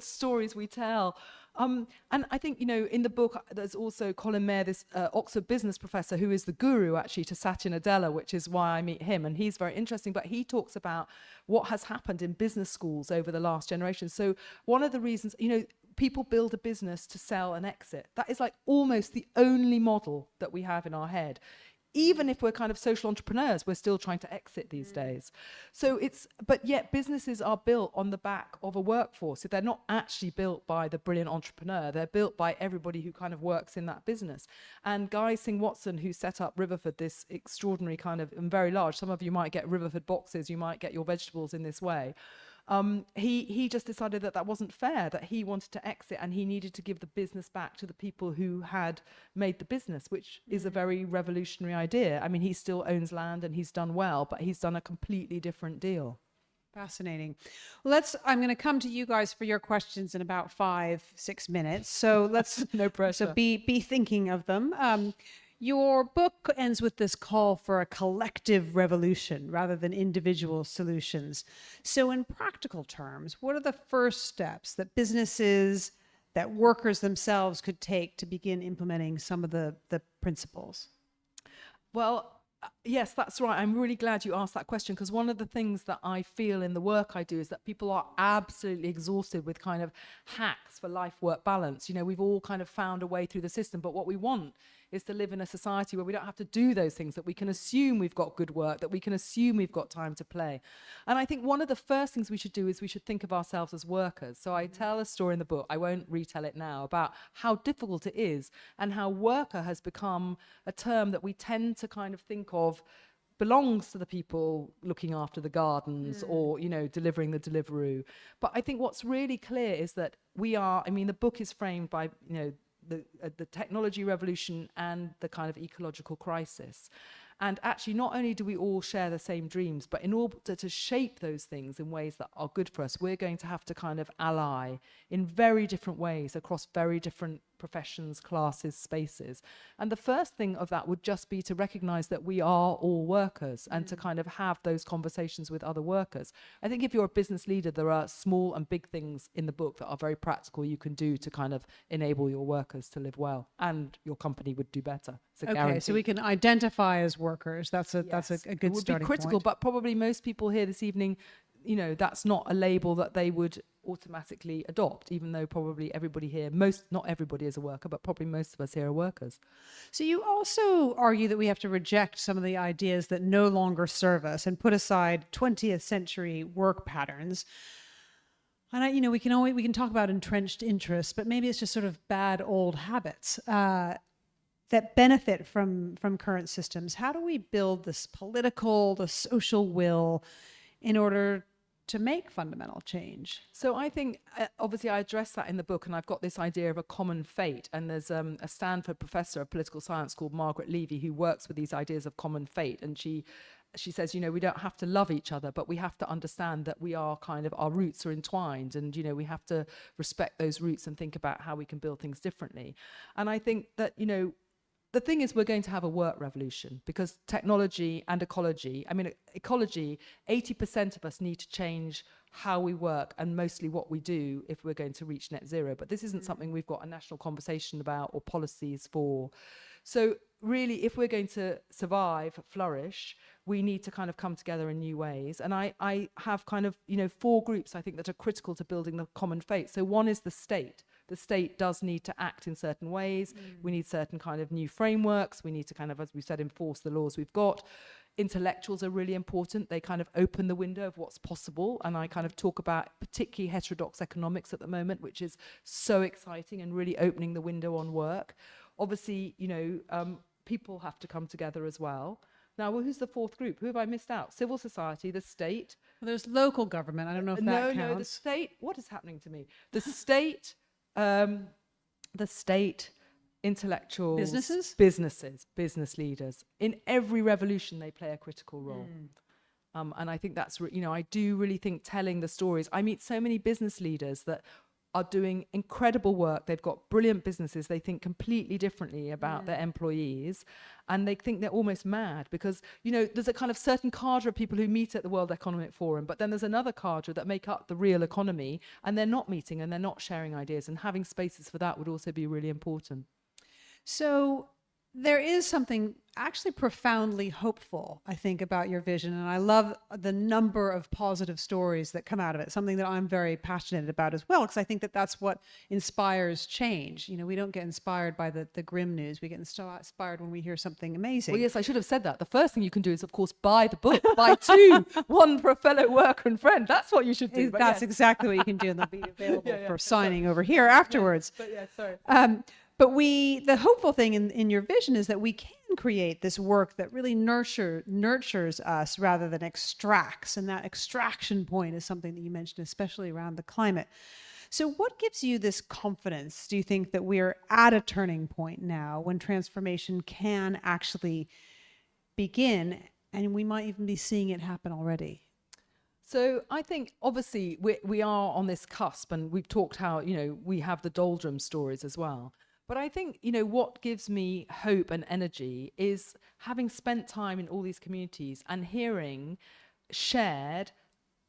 stories we tell. And I think, in the book, there's also Colin Mayer, this Oxford business professor, who is the guru, actually, to Satya Nadella, which is why I meet him. And he's very interesting. But he talks about what has happened in business schools over the last generation. So one of the reasons, people build a business to sell and exit. That is like almost the only model that we have in our head. Even if we're kind of social entrepreneurs, we're still trying to exit these days. So but yet businesses are built on the back of a workforce. So they're not actually built by the brilliant entrepreneur. They're built by everybody who kind of works in that business. And Guy Singh-Watson, who set up Riverford, this extraordinary kind of, and very large, some of you might get Riverford boxes, you might get your vegetables in this way. He just decided that wasn't fair, that he wanted to exit and he needed to give the business back to the people who had made the business, which is a very revolutionary idea. I mean, he still owns land and he's done well, but he's done a completely different deal. Fascinating. Well, I'm going to come to you guys for your questions in about 5-6 minutes. So let's no pressure. So be thinking of them. Your book ends with this call for a collective revolution rather than individual solutions. So in practical terms, what are the first steps that businesses, that workers themselves could take to begin implementing some of the principles? Well, yes, that's right. I'm really glad you asked that question, because one of the things that I feel in the work I do is that people are absolutely exhausted with kind of hacks for life-work balance. We've all kind of found a way through the system, but what we want is to live in a society where we don't have to do those things, that we can assume we've got good work, that we can assume we've got time to play. And I think one of the first things we should do is we should think of ourselves as workers. So I tell a story in the book, I won't retell it now, about how difficult it is and how worker has become a term that we tend to kind of think of belongs to the people looking after the gardens or, delivering the Deliveroo. But I think what's really clear is that we are, the book is framed by, the technology revolution and the kind of ecological crisis. And actually, not only do we all share the same dreams, but in order to shape those things in ways that are good for us, we're going to have to kind of ally in very different ways across very different professions, classes, spaces. And the first thing of that would just be to recognize that we are all workers and to kind of have those conversations with other workers. I think if you're a business leader, there are small and big things in the book that are very practical you can do to kind of enable your workers to live well, and your company would do better. It's a guarantee. So we can identify as workers. That's a good starting point. It would be critical, but probably most people here this evening, you know, that's not a label that they would automatically adopt, even though probably everybody here, not everybody is a worker, but probably most of us here are workers. So you also argue that we have to reject some of the ideas that no longer serve us and put aside 20th century work patterns. And we can talk about entrenched interests, but maybe it's just sort of bad old habits that benefit from current systems. How do we build the social will in order to make fundamental change? So I think, obviously I address that in the book, and I've got this idea of a common fate. And there's a Stanford professor of political science called Margaret Levy who works with these ideas of common fate. And she says, we don't have to love each other, but we have to understand that we are our roots are entwined, and, we have to respect those roots and think about how we can build things differently. And I think that, the thing is, we're going to have a work revolution because technology and ecology, 80% of us need to change how we work and mostly what we do if we're going to reach net zero. But this isn't something we've got a national conversation about or policies for. So really, if we're going to survive, flourish, we need to kind of come together in new ways. And I have 4 groups, I think, that are critical to building the common fate. So one is the state. The state does need to act in certain ways. We need certain kind of new frameworks. We need to as we said, enforce the laws we've got. Intellectuals are really important. They kind of open the window of what's possible. And I kind of talk about particularly heterodox economics at the moment, which is so exciting and really opening the window on work. Obviously, people have to come together as well. Now, who's the 4th group? Who have I missed out? Civil society, the state. Well, there's local government. I don't know if that counts. No, the state. What is happening to me? The state, intellectuals, business leaders. In every revolution, they play a critical role. And I think that's, I do really think telling the stories. I meet so many business leaders that are doing incredible work. They've got brilliant businesses. They think completely differently about their employees, and they think they're almost mad because, there's a kind of certain cadre of people who meet at the World Economic Forum, but then there's another cadre that make up the real economy, and they're not meeting and they're not sharing ideas, and having spaces for that would also be really important. So there is something actually profoundly hopeful, I think, about your vision. And I love the number of positive stories that come out of it, something that I'm very passionate about as well, because I think that that's what inspires change. We don't get inspired by the grim news. We get inspired when we hear something amazing. Well, yes, I should have said that. The first thing you can do is, of course, buy the book. Buy 2, one for a fellow worker and friend. That's what you should do. That's exactly what you can do, and they'll be available for signing over here afterwards. Sorry. But the hopeful thing in your vision is that we can create this work that really nurtures us rather than extracts. And that extraction point is something that you mentioned, especially around the climate. So what gives you this confidence? Do you think that we're at a turning point now when transformation can actually begin, and we might even be seeing it happen already? So I think obviously we are on this cusp, and we've talked how, we have the doldrums stories as well. But I think, what gives me hope and energy is having spent time in all these communities and hearing shared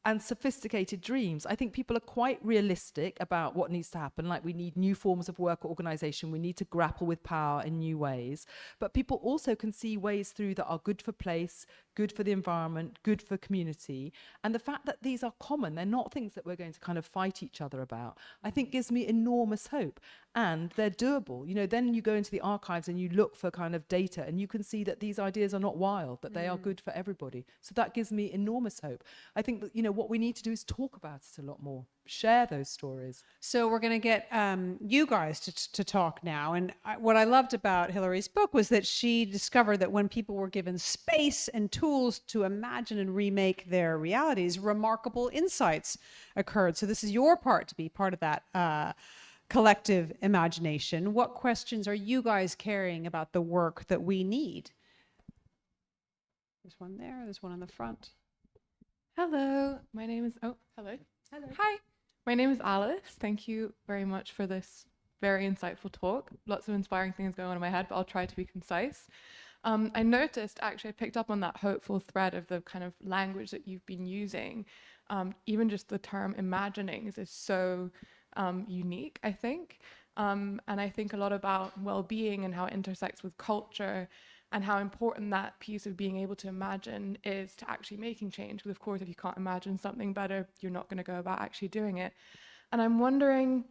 and sophisticated dreams. I think people are quite realistic about what needs to happen. Like, we need new forms of work organization. We need to grapple with power in new ways. But people also can see ways through that are good for place, good for the environment, good for community. And the fact that these are common, they're not things that we're going to kind of fight each other about, I think gives me enormous hope. And they're doable. Then you go into the archives and you look for kind of data, and you can see that these ideas are not wild, that they are good for everybody. So that gives me enormous hope. I think that, what we need to do is talk about it a lot more, share those stories. So we're going to get you guys to talk now. And what I loved about Hilary's book was that she discovered that when people were given space and tools to imagine and remake their realities, remarkable insights occurred. So this is your part to be part of that collective imagination. What questions are you guys carrying about the work that we need? There's one there. There's one on the front. Hello, my name is, hello. Hi, my name is Alice. Thank you very much for this very insightful talk. Lots of inspiring things going on in my head, but I'll try to be concise. I noticed, actually, I picked up on that hopeful thread of the kind of language that you've been using. Even just the term imaginings is so unique, I think. And I think a lot about well-being and how it intersects with culture and how important that piece of being able to imagine is to actually making change. Because of course, if you can't imagine something better, you're not going to go about actually doing it. And I'm wondering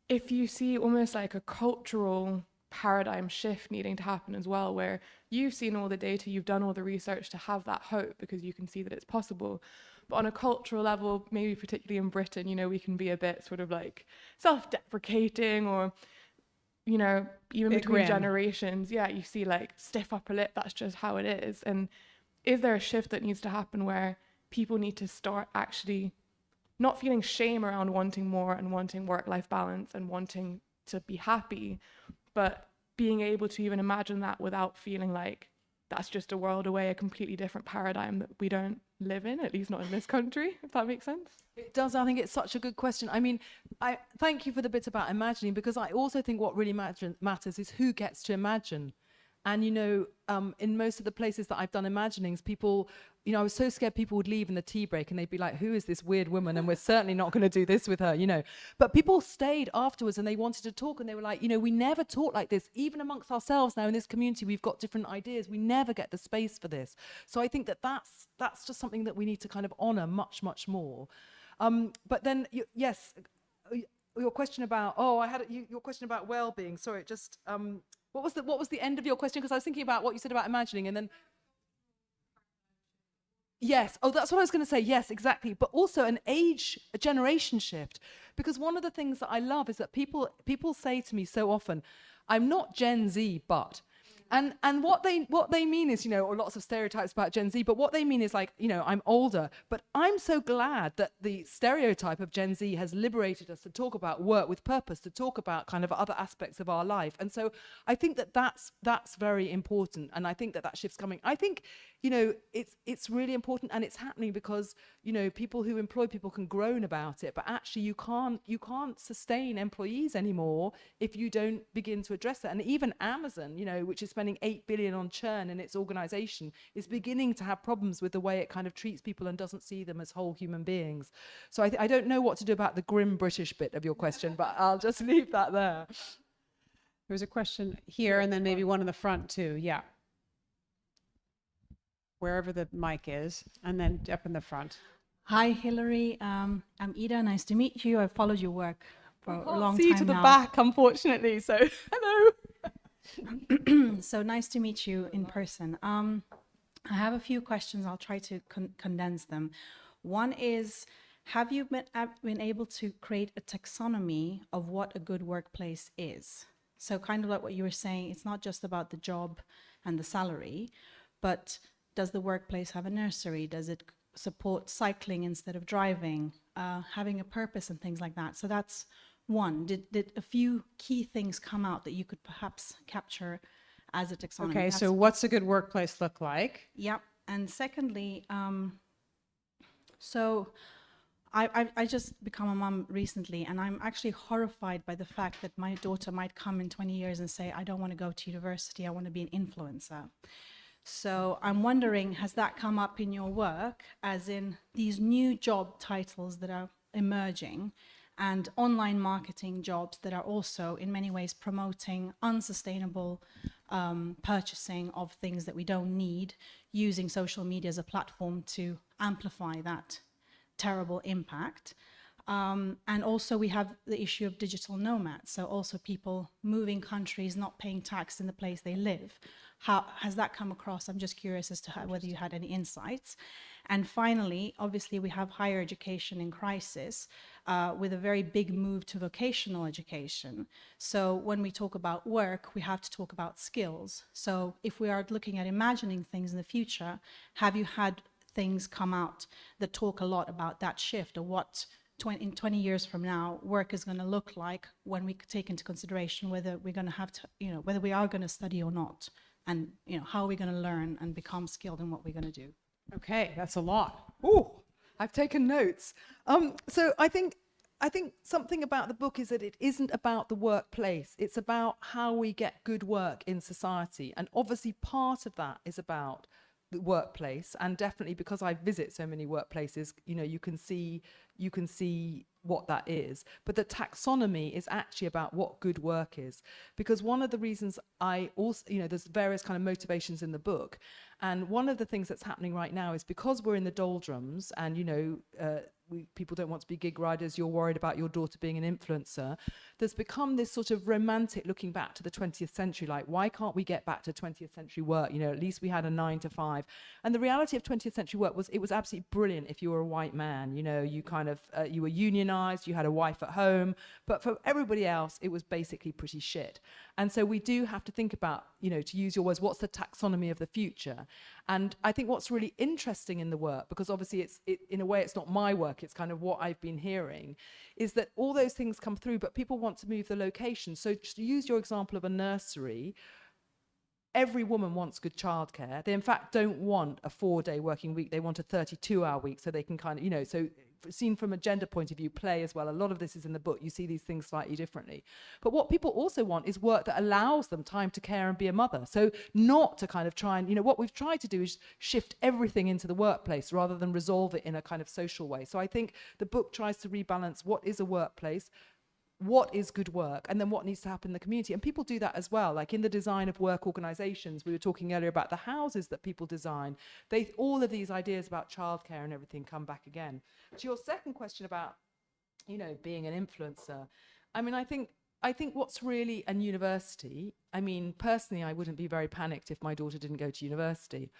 if you see almost like a cultural paradigm shift needing to happen as well, where you've seen all the data, you've done all the research to have that hope because you can see that it's possible. But on a cultural level, maybe particularly in Britain, you know, we can be a bit sort of like self-deprecating, or, you know, even Bit between grim. generations, yeah, you see like stiff upper lip, that's just how it is. And is there a shift that needs to happen where people need to start actually not feeling shame around wanting more and wanting work-life balance and wanting to be happy, but being able to even imagine that without feeling like that's just a world away, a completely different paradigm that we don't live in, at least not in this country, if that makes sense? It does. I think it's such a good question. I mean, I thank you for the bit about imagining, because I also think what really matters is who gets to imagine. And, you know, in most of the places that I've done imaginings, people, you know, I was so scared people would leave in the tea break and they'd be like, who is this weird woman? And we're certainly not going to do this with her, you know. But people stayed afterwards and they wanted to talk, and they were like, you know, we never talk like this. Even amongst ourselves now in this community, we've got different ideas. We never get the space for this. So I think that that's just something that we need to kind of honor much, much more. But then, yes, your question about, your question about well-being. Sorry, just... What was the end of your question? Because I was thinking about what you said about imagining, and then... Yes. Oh, that's what I was going to say. Yes, exactly. But also a generation shift. Because one of the things that I love is that people say to me so often, I'm not Gen Z, but... And what they mean is, you know, or lots of stereotypes about Gen Z, but what they mean is like, you know, I'm older, but I'm so glad that the stereotype of Gen Z has liberated us to talk about work with purpose, to talk about kind of other aspects of our life. And so I think that that's very important. And I think that shift's coming. I think, you know, it's really important, and it's happening because, you know, people who employ people can groan about it, but actually you can't sustain employees anymore if you don't begin to address it. And even Amazon, you know, which is spending $8 billion on churn in its organization, is beginning to have problems with the way it kind of treats people and doesn't see them as whole human beings. So I don't know what to do about the grim British bit of your question, but I'll just leave that there. There was a question here, and then maybe one in the front too. Yeah. Wherever the mic is, and then up in the front. Hi, Hilary. I'm Ida. Nice to meet you. I've followed your work for a long time See you to the now. back, unfortunately. So hello. So nice to meet you in person. I have a few questions. I'll try to condense them. One is, have you been able to create a taxonomy of what a good workplace is? So kind of like what you were saying, it's not just about the job and the salary, but does the workplace have a nursery? Does it support cycling instead of driving? Having a purpose and things like that. So that's one. Did a few key things come out that you could perhaps capture as a taxonomy? Okay, so what's a good workplace look like? Yep. And secondly, so I just become a mom recently, and I'm actually horrified by the fact that my daughter might come in 20 years and say, I don't want to go to university, I want to be an influencer. So I'm wondering, has that come up in your work, as in these new job titles that are emerging and online marketing jobs that are also in many ways promoting unsustainable purchasing of things that we don't need, using social media as a platform to amplify that terrible impact. And also we have the issue of digital nomads, so also people moving countries, not paying tax in the place they live. How has that come across? I'm just curious as to whether you had any insights. And finally, obviously we have higher education in crisis with a very big move to vocational education. So when we talk about work, we have to talk about skills. So if we are looking at imagining things in the future, have you had things come out that talk a lot about that shift, or what in 20 years from now work is going to look like when we take into consideration whether we're going to have to, you know, whether we are going to study or not, and, you know, how are we going to learn and become skilled in what we're going to do? Okay, that's a lot. Ooh, I've taken notes. So I think something about the book is that it isn't about the workplace. It's about how we get good work in society. And obviously part of that is about the workplace, and definitely because I visit so many workplaces, you know, you can see what that is. But the taxonomy is actually about what good work is, because one of the reasons I also, you know, there's various kind of motivations in the book, and one of the things that's happening right now is because we're in the doldrums, and you know, people don't want to be gig riders, you're worried about your daughter being an influencer, there's become this sort of romantic looking back to the 20th century, like, why can't we get back to 20th century work? You know, at least we had a 9 to 5. And the reality of 20th century work was, it was absolutely brilliant if you were a white man. You know, you kind of, you were unionized, you had a wife at home, but for everybody else, it was basically pretty shit. And so we do have to think about, you know, to use your words, what's the taxonomy of the future? And I think what's really interesting in the work, because obviously in a way it's not my work, it's kind of what I've been hearing, is that all those things come through, but people want to move the location. So to use your example of a nursery, every woman wants good childcare. They in fact don't want a 4-day working week, they want a 32-hour week, so they can kind of, you know, so seen from a gender point of view, play as well. A lot of this is in the book. You see these things slightly differently. But what people also want is work that allows them time to care and be a mother. So not to kind of try and, you know, what we've tried to do is shift everything into the workplace rather than resolve it in a kind of social way. So I think the book tries to rebalance what is a workplace, what is good work, and then what needs to happen in the community. And people do that as well, like in the design of work organizations. We were talking earlier about the houses that people design. All of these ideas about childcare and everything come back again. To your second question about, you know, being an influencer, I mean, I think what's really an university, I mean, personally, I wouldn't be very panicked if my daughter didn't go to university.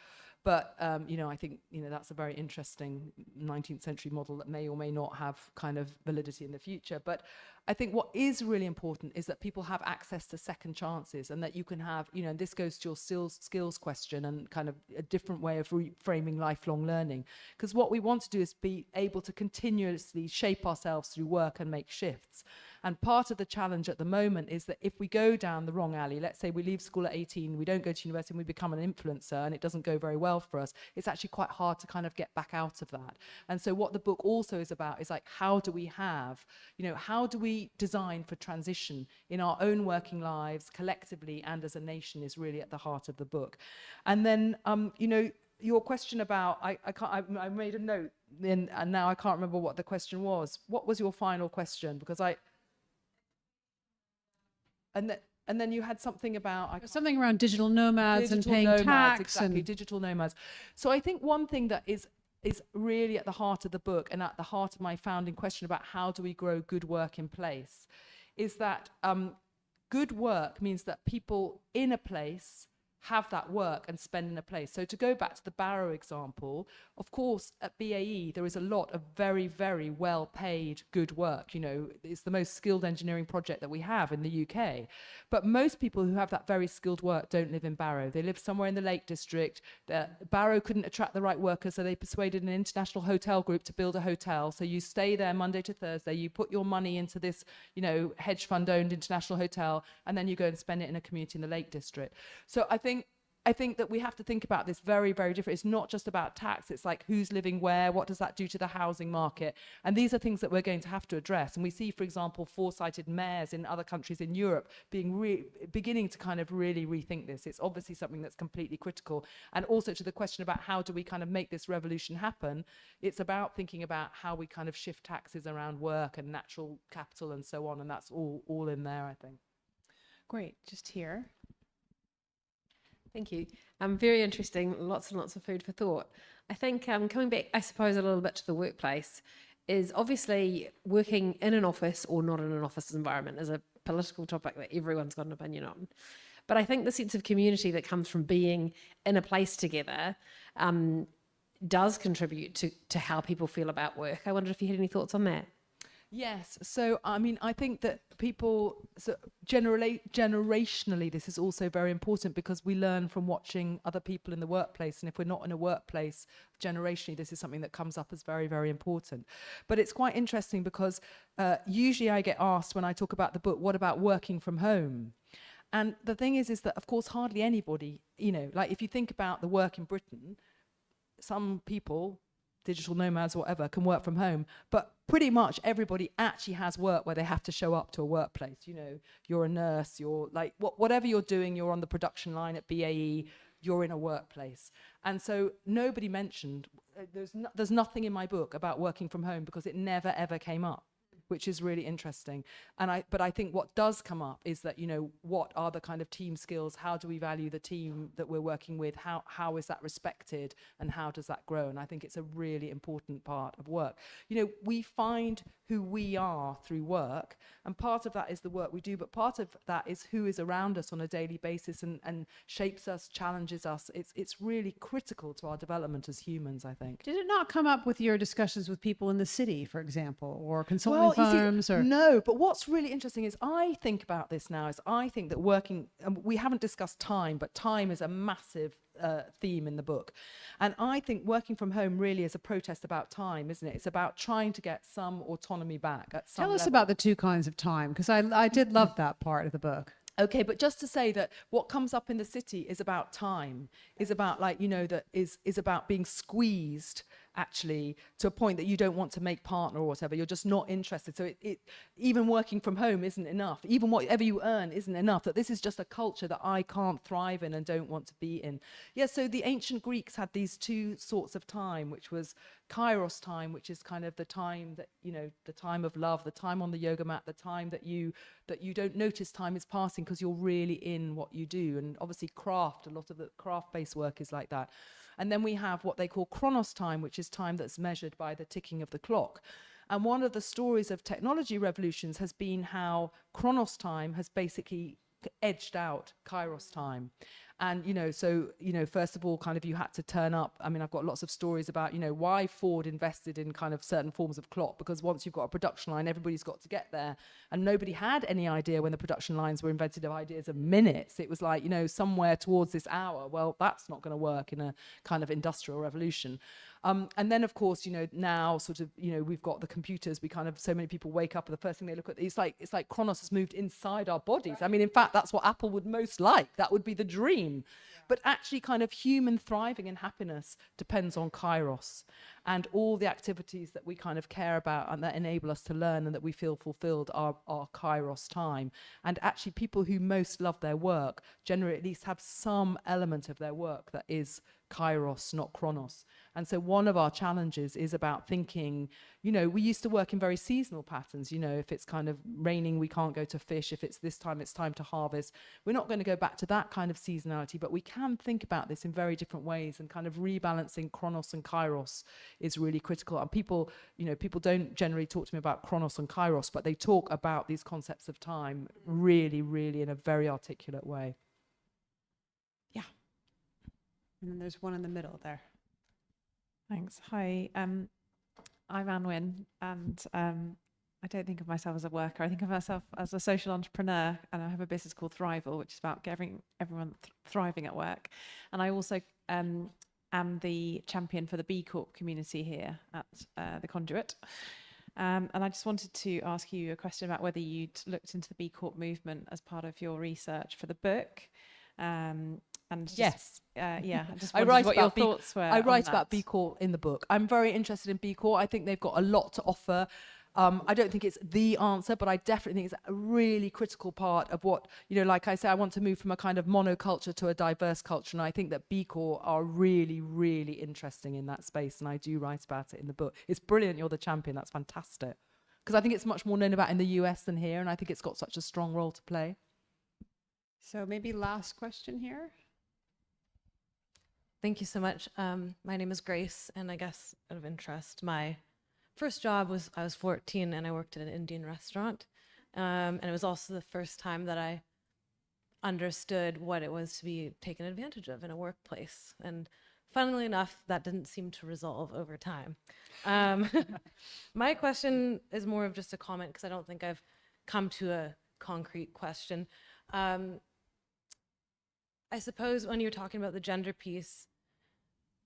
But, you know, I think, you know, that's a very interesting 19th century model that may or may not have kind of validity in the future. But I think what is really important is that people have access to second chances, and that you can have, you know, and this goes to your skills question and kind of a different way of reframing lifelong learning. Because what we want to do is be able to continuously shape ourselves through work and make shifts. And part of the challenge at the moment is that if we go down the wrong alley, let's say we leave school at 18, we don't go to university and we become an influencer and it doesn't go very well for us, it's actually quite hard to kind of get back out of that. And so what the book also is about is like, how do we have, you know, how do we design for transition in our own working lives collectively and as a nation is really at the heart of the book. And then, you know, your question about, I made a note and now I can't remember what the question was. What was your final question? Because and then you had something about something around digital nomads and paying tax. Exactly, digital nomads. So I think one thing that is really at the heart of the book and at the heart of my founding question about how do we grow good work in place is that good work means that people in a place have that work and spend in a place. So to go back to the Barrow example, of course, at BAE, there is a lot of very, very well-paid good work. You know, it's the most skilled engineering project that we have in the UK. But most people who have that very skilled work don't live in Barrow. They live somewhere in the Lake District. Barrow couldn't attract the right workers, so they persuaded an international hotel group to build a hotel. So you stay there Monday to Thursday, you put your money into this, you know, hedge fund-owned international hotel, and then you go and spend it in a community in the Lake District. So I think that we have to think about this very, very different. It's not just about tax. It's like who's living where, what does that do to the housing market? And these are things that we're going to have to address. And we see, for example, foresighted mayors in other countries in Europe beginning to kind of really rethink this. It's obviously something that's completely critical. And also to the question about how do we kind of make this revolution happen, it's about thinking about how we kind of shift taxes around work and natural capital and so on. And that's all in there, I think. Great, just here. Thank you. Very interesting. Lots and lots of food for thought. I think coming back, I suppose, a little bit to the workplace is obviously working in an office or not in an office environment is a political topic that everyone's got an opinion on. But I think the sense of community that comes from being in a place together does contribute to how people feel about work. I wondered if you had any thoughts on that. Yes. So, I mean, I think that people, so generationally, this is also very important because we learn from watching other people in the workplace. And if we're not in a workplace, generationally, this is something that comes up as very, very important. But it's quite interesting because usually I get asked when I talk about the book, what about working from home? And the thing is that, of course, hardly anybody, you know, like if you think about the work in Britain, some people digital nomads or whatever can work from home, but pretty much everybody actually has work where they have to show up to a workplace. You know, you're a nurse, you're like, whatever you're doing, you're on the production line at BAE, you're in a workplace. And so nobody mentioned, there's nothing in my book about working from home because it never ever came up, which is really interesting. But I think what does come up is that, you know, what are the kind of team skills? How do we value the team that we're working with? How is that respected? And how does that grow? And I think it's a really important part of work. You know, we find who we are through work, and part of that is the work we do, but part of that is who is around us on a daily basis and shapes us, challenges us. It's really critical to our development as humans, I think. Did it not come up with your discussions with people in the city, for example, or consulting you see, firms? Or no, but what's really interesting is I think about this now is I think that working, we haven't discussed time, but time is a massive theme in the book. And I think working from home really is a protest about time, isn't it? It's about trying to get some autonomy back at some Tell us level. about the two kinds of time, because I did love that part of the book. Okay, but just to say that what comes up in the city is about time, is about, like, you know, that is about being squeezed actually to a point that you don't want to make partner or whatever. You're just not interested. So even working from home isn't enough. Even whatever you earn isn't enough. That this is just a culture that I can't thrive in and don't want to be in. Yeah, so the ancient Greeks had these two sorts of time, which was kairos time, which is kind of the time that, you know, the time of love, the time on the yoga mat, the time that you don't notice time is passing because you're really in what you do. And obviously craft, a lot of the craft-based work is like that. And then we have what they call chronos time, which is time that's measured by the ticking of the clock. And one of the stories of technology revolutions has been how chronos time has basically edged out kairos time. And, you know, so, you know, first of all, kind of you had to turn up. I mean, I've got lots of stories about, you know, why Ford invested in kind of certain forms of clock, because once you've got a production line, everybody's got to get there. And nobody had any idea when the production lines were invented of ideas of minutes. It was like, you know, somewhere towards this hour. Well, that's not going to work in a kind of industrial revolution. And then, of course, you know, now sort of, you know, we've got the computers. We kind of, so many people wake up and the first thing they look at, it's like Chronos has moved inside our bodies. I mean, in fact, that's what Apple would most like. That would be the dream. But actually kind of human thriving and happiness depends on Kairos. And all the activities that we kind of care about and that enable us to learn and that we feel fulfilled are Kairos time. And actually people who most love their work generally at least have some element of their work that is Kairos, not Chronos. And so one of our challenges is about thinking, you know, we used to work in very seasonal patterns. You know, if it's kind of raining, we can't go to fish. If it's this time, it's time to harvest. We're not going to go back to that kind of seasonality, but we can think about this in very different ways, and kind of rebalancing Chronos and Kairos is really critical. And people, you know, people don't generally talk to me about Chronos and Kairos, but they talk about these concepts of time really, really in a very articulate way. And then there's one in the middle there. Thanks. Hi, I'm Anwin, and I don't think of myself as a worker. I think of myself as a social entrepreneur, and I have a business called Thrival, which is about getting everyone thriving at work. And I also am the champion for the B Corp community here at the Conduit. And I just wanted to ask you a question about whether you'd looked into the B Corp movement as part of your research for the book. And just, Yes. yeah, I just I wondered write what your about thoughts were. I write on about that. B Corp in the book. I'm very interested in B Corp. I think they've got a lot to offer. I don't think it's the answer, but I definitely think it's a really critical part of what, you know, like I say, I want to move from a kind of monoculture to a diverse culture. And I think that B Corp are really, really interesting in that space. And I do write about it in the book. It's brilliant. You're the champion. That's fantastic. Because I think it's much more known about in the US than here. And I think it's got such a strong role to play. So maybe last question here. Thank you so much. My name is Grace, and I guess out of interest, my first job was I was 14 and I worked at an Indian restaurant. And it was also the first time that I understood what it was to be taken advantage of in a workplace. And funnily enough, that didn't seem to resolve over time. My question is more of just a comment because I don't think I've come to a concrete question. I suppose when you're talking about the gender piece,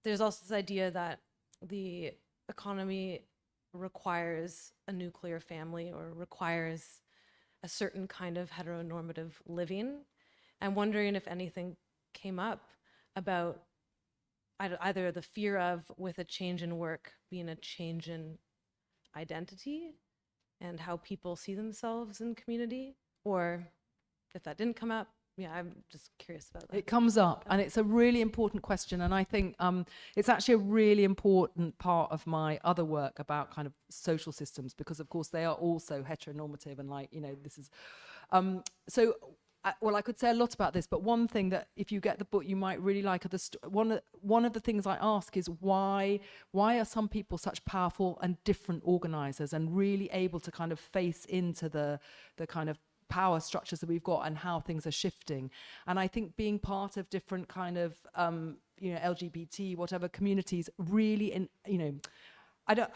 there's also this idea that the economy requires a nuclear family or requires a certain kind of either the fear of, with a change in work, being a change in identity and how people see themselves in community, or if that didn't come up. Yeah, I'm just curious about that. It comes up, and it's a really important question, and I think it's actually a really important part of my other work about kind of social systems, because of course they are also heteronormative, and like, you know, this is well, I could say a lot about this, but one thing that if you get the book you might really like are one of the things I ask is why are some people such powerful and different organizers and really able to kind of face into the kind of power structures that we've got and how things are shifting. And I think being part of different kind of LGBT whatever communities really I don't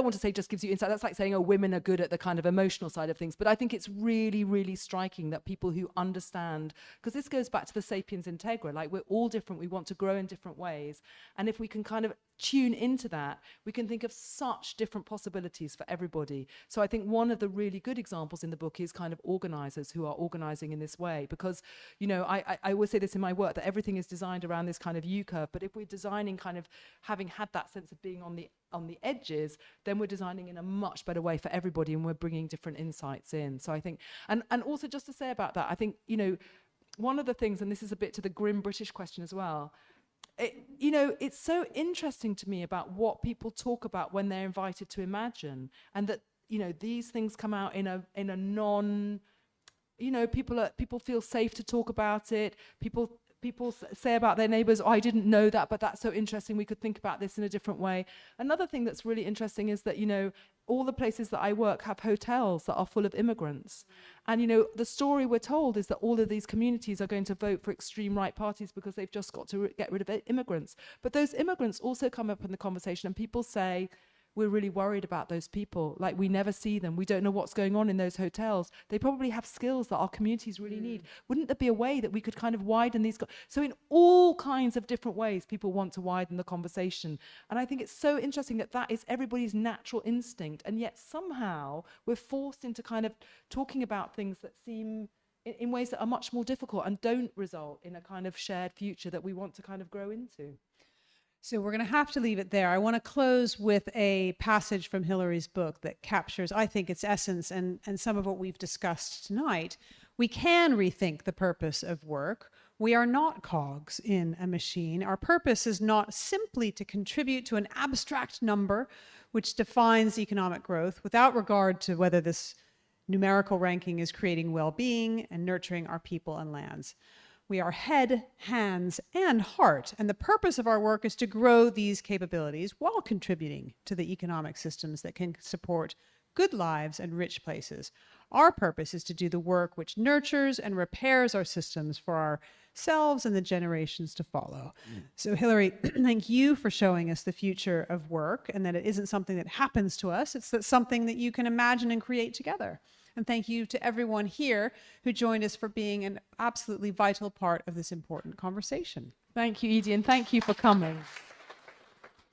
want to say just gives you insight. That's like saying, oh, women are good at the kind of emotional side of things. But I think it's really, really striking that people who understand, because this goes back to the sapiens integra, like we're all different, we want to grow in different ways. And if we can kind of tune into that, we can think of such different possibilities for everybody. So I think one of the really good examples in the book is kind of organizers who are organizing in this way, because, you know, I always say this in my work, that everything is designed around this kind of U-curve, but if we're designing kind of having had that sense of being on the edges, then we're designing in a much better way for everybody, and we're bringing different insights in. So I think, and also just to say about that, I think, you know, one of the things, and this is a bit to the grim British question as well, it's so interesting to me about what people talk about when they're invited to imagine, and that, you know, these things come out in a non, you know, people feel safe to talk about it. People say about their neighbors, oh, I didn't know that, but that's so interesting, we could think about this in a different way. Another thing that's really interesting is that, you know, all the places that I work have hotels that are full of immigrants. And, you know, the story we're told is that all of these communities are going to vote for extreme right parties because they've just got to get rid of immigrants. But those immigrants also come up in the conversation, and people say, we're really worried about those people. Like, we never see them. We don't know what's going on in those hotels. They probably have skills that our communities really need. Wouldn't there be a way that we could kind of widen these? So in all kinds of different ways, people want to widen the conversation. And I think it's so interesting that that is everybody's natural instinct. And yet somehow we're forced into kind of talking about things that seem in ways that are much more difficult and don't result in a kind of shared future that we want to kind of grow into. So we're going to have to leave it there. I want to close with a passage from Hilary's book that captures, I think, its essence and some of what we've discussed tonight. We can rethink the purpose of work. We are not cogs in a machine. Our purpose is not simply to contribute to an abstract number which defines economic growth without regard to whether this numerical ranking is creating well-being and nurturing our people and lands. We are head, hands, and heart, and the purpose of our work is to grow these capabilities while contributing to the economic systems that can support good lives and rich places. Our purpose is to do the work which nurtures and repairs our systems for ourselves and the generations to follow. So Hilary, thank you for showing us the future of work, and that it isn't something that happens to us, it's something that you can imagine and create together. And thank you to everyone here who joined us for being an absolutely vital part of this important conversation. Thank you, Edie, and thank you for coming.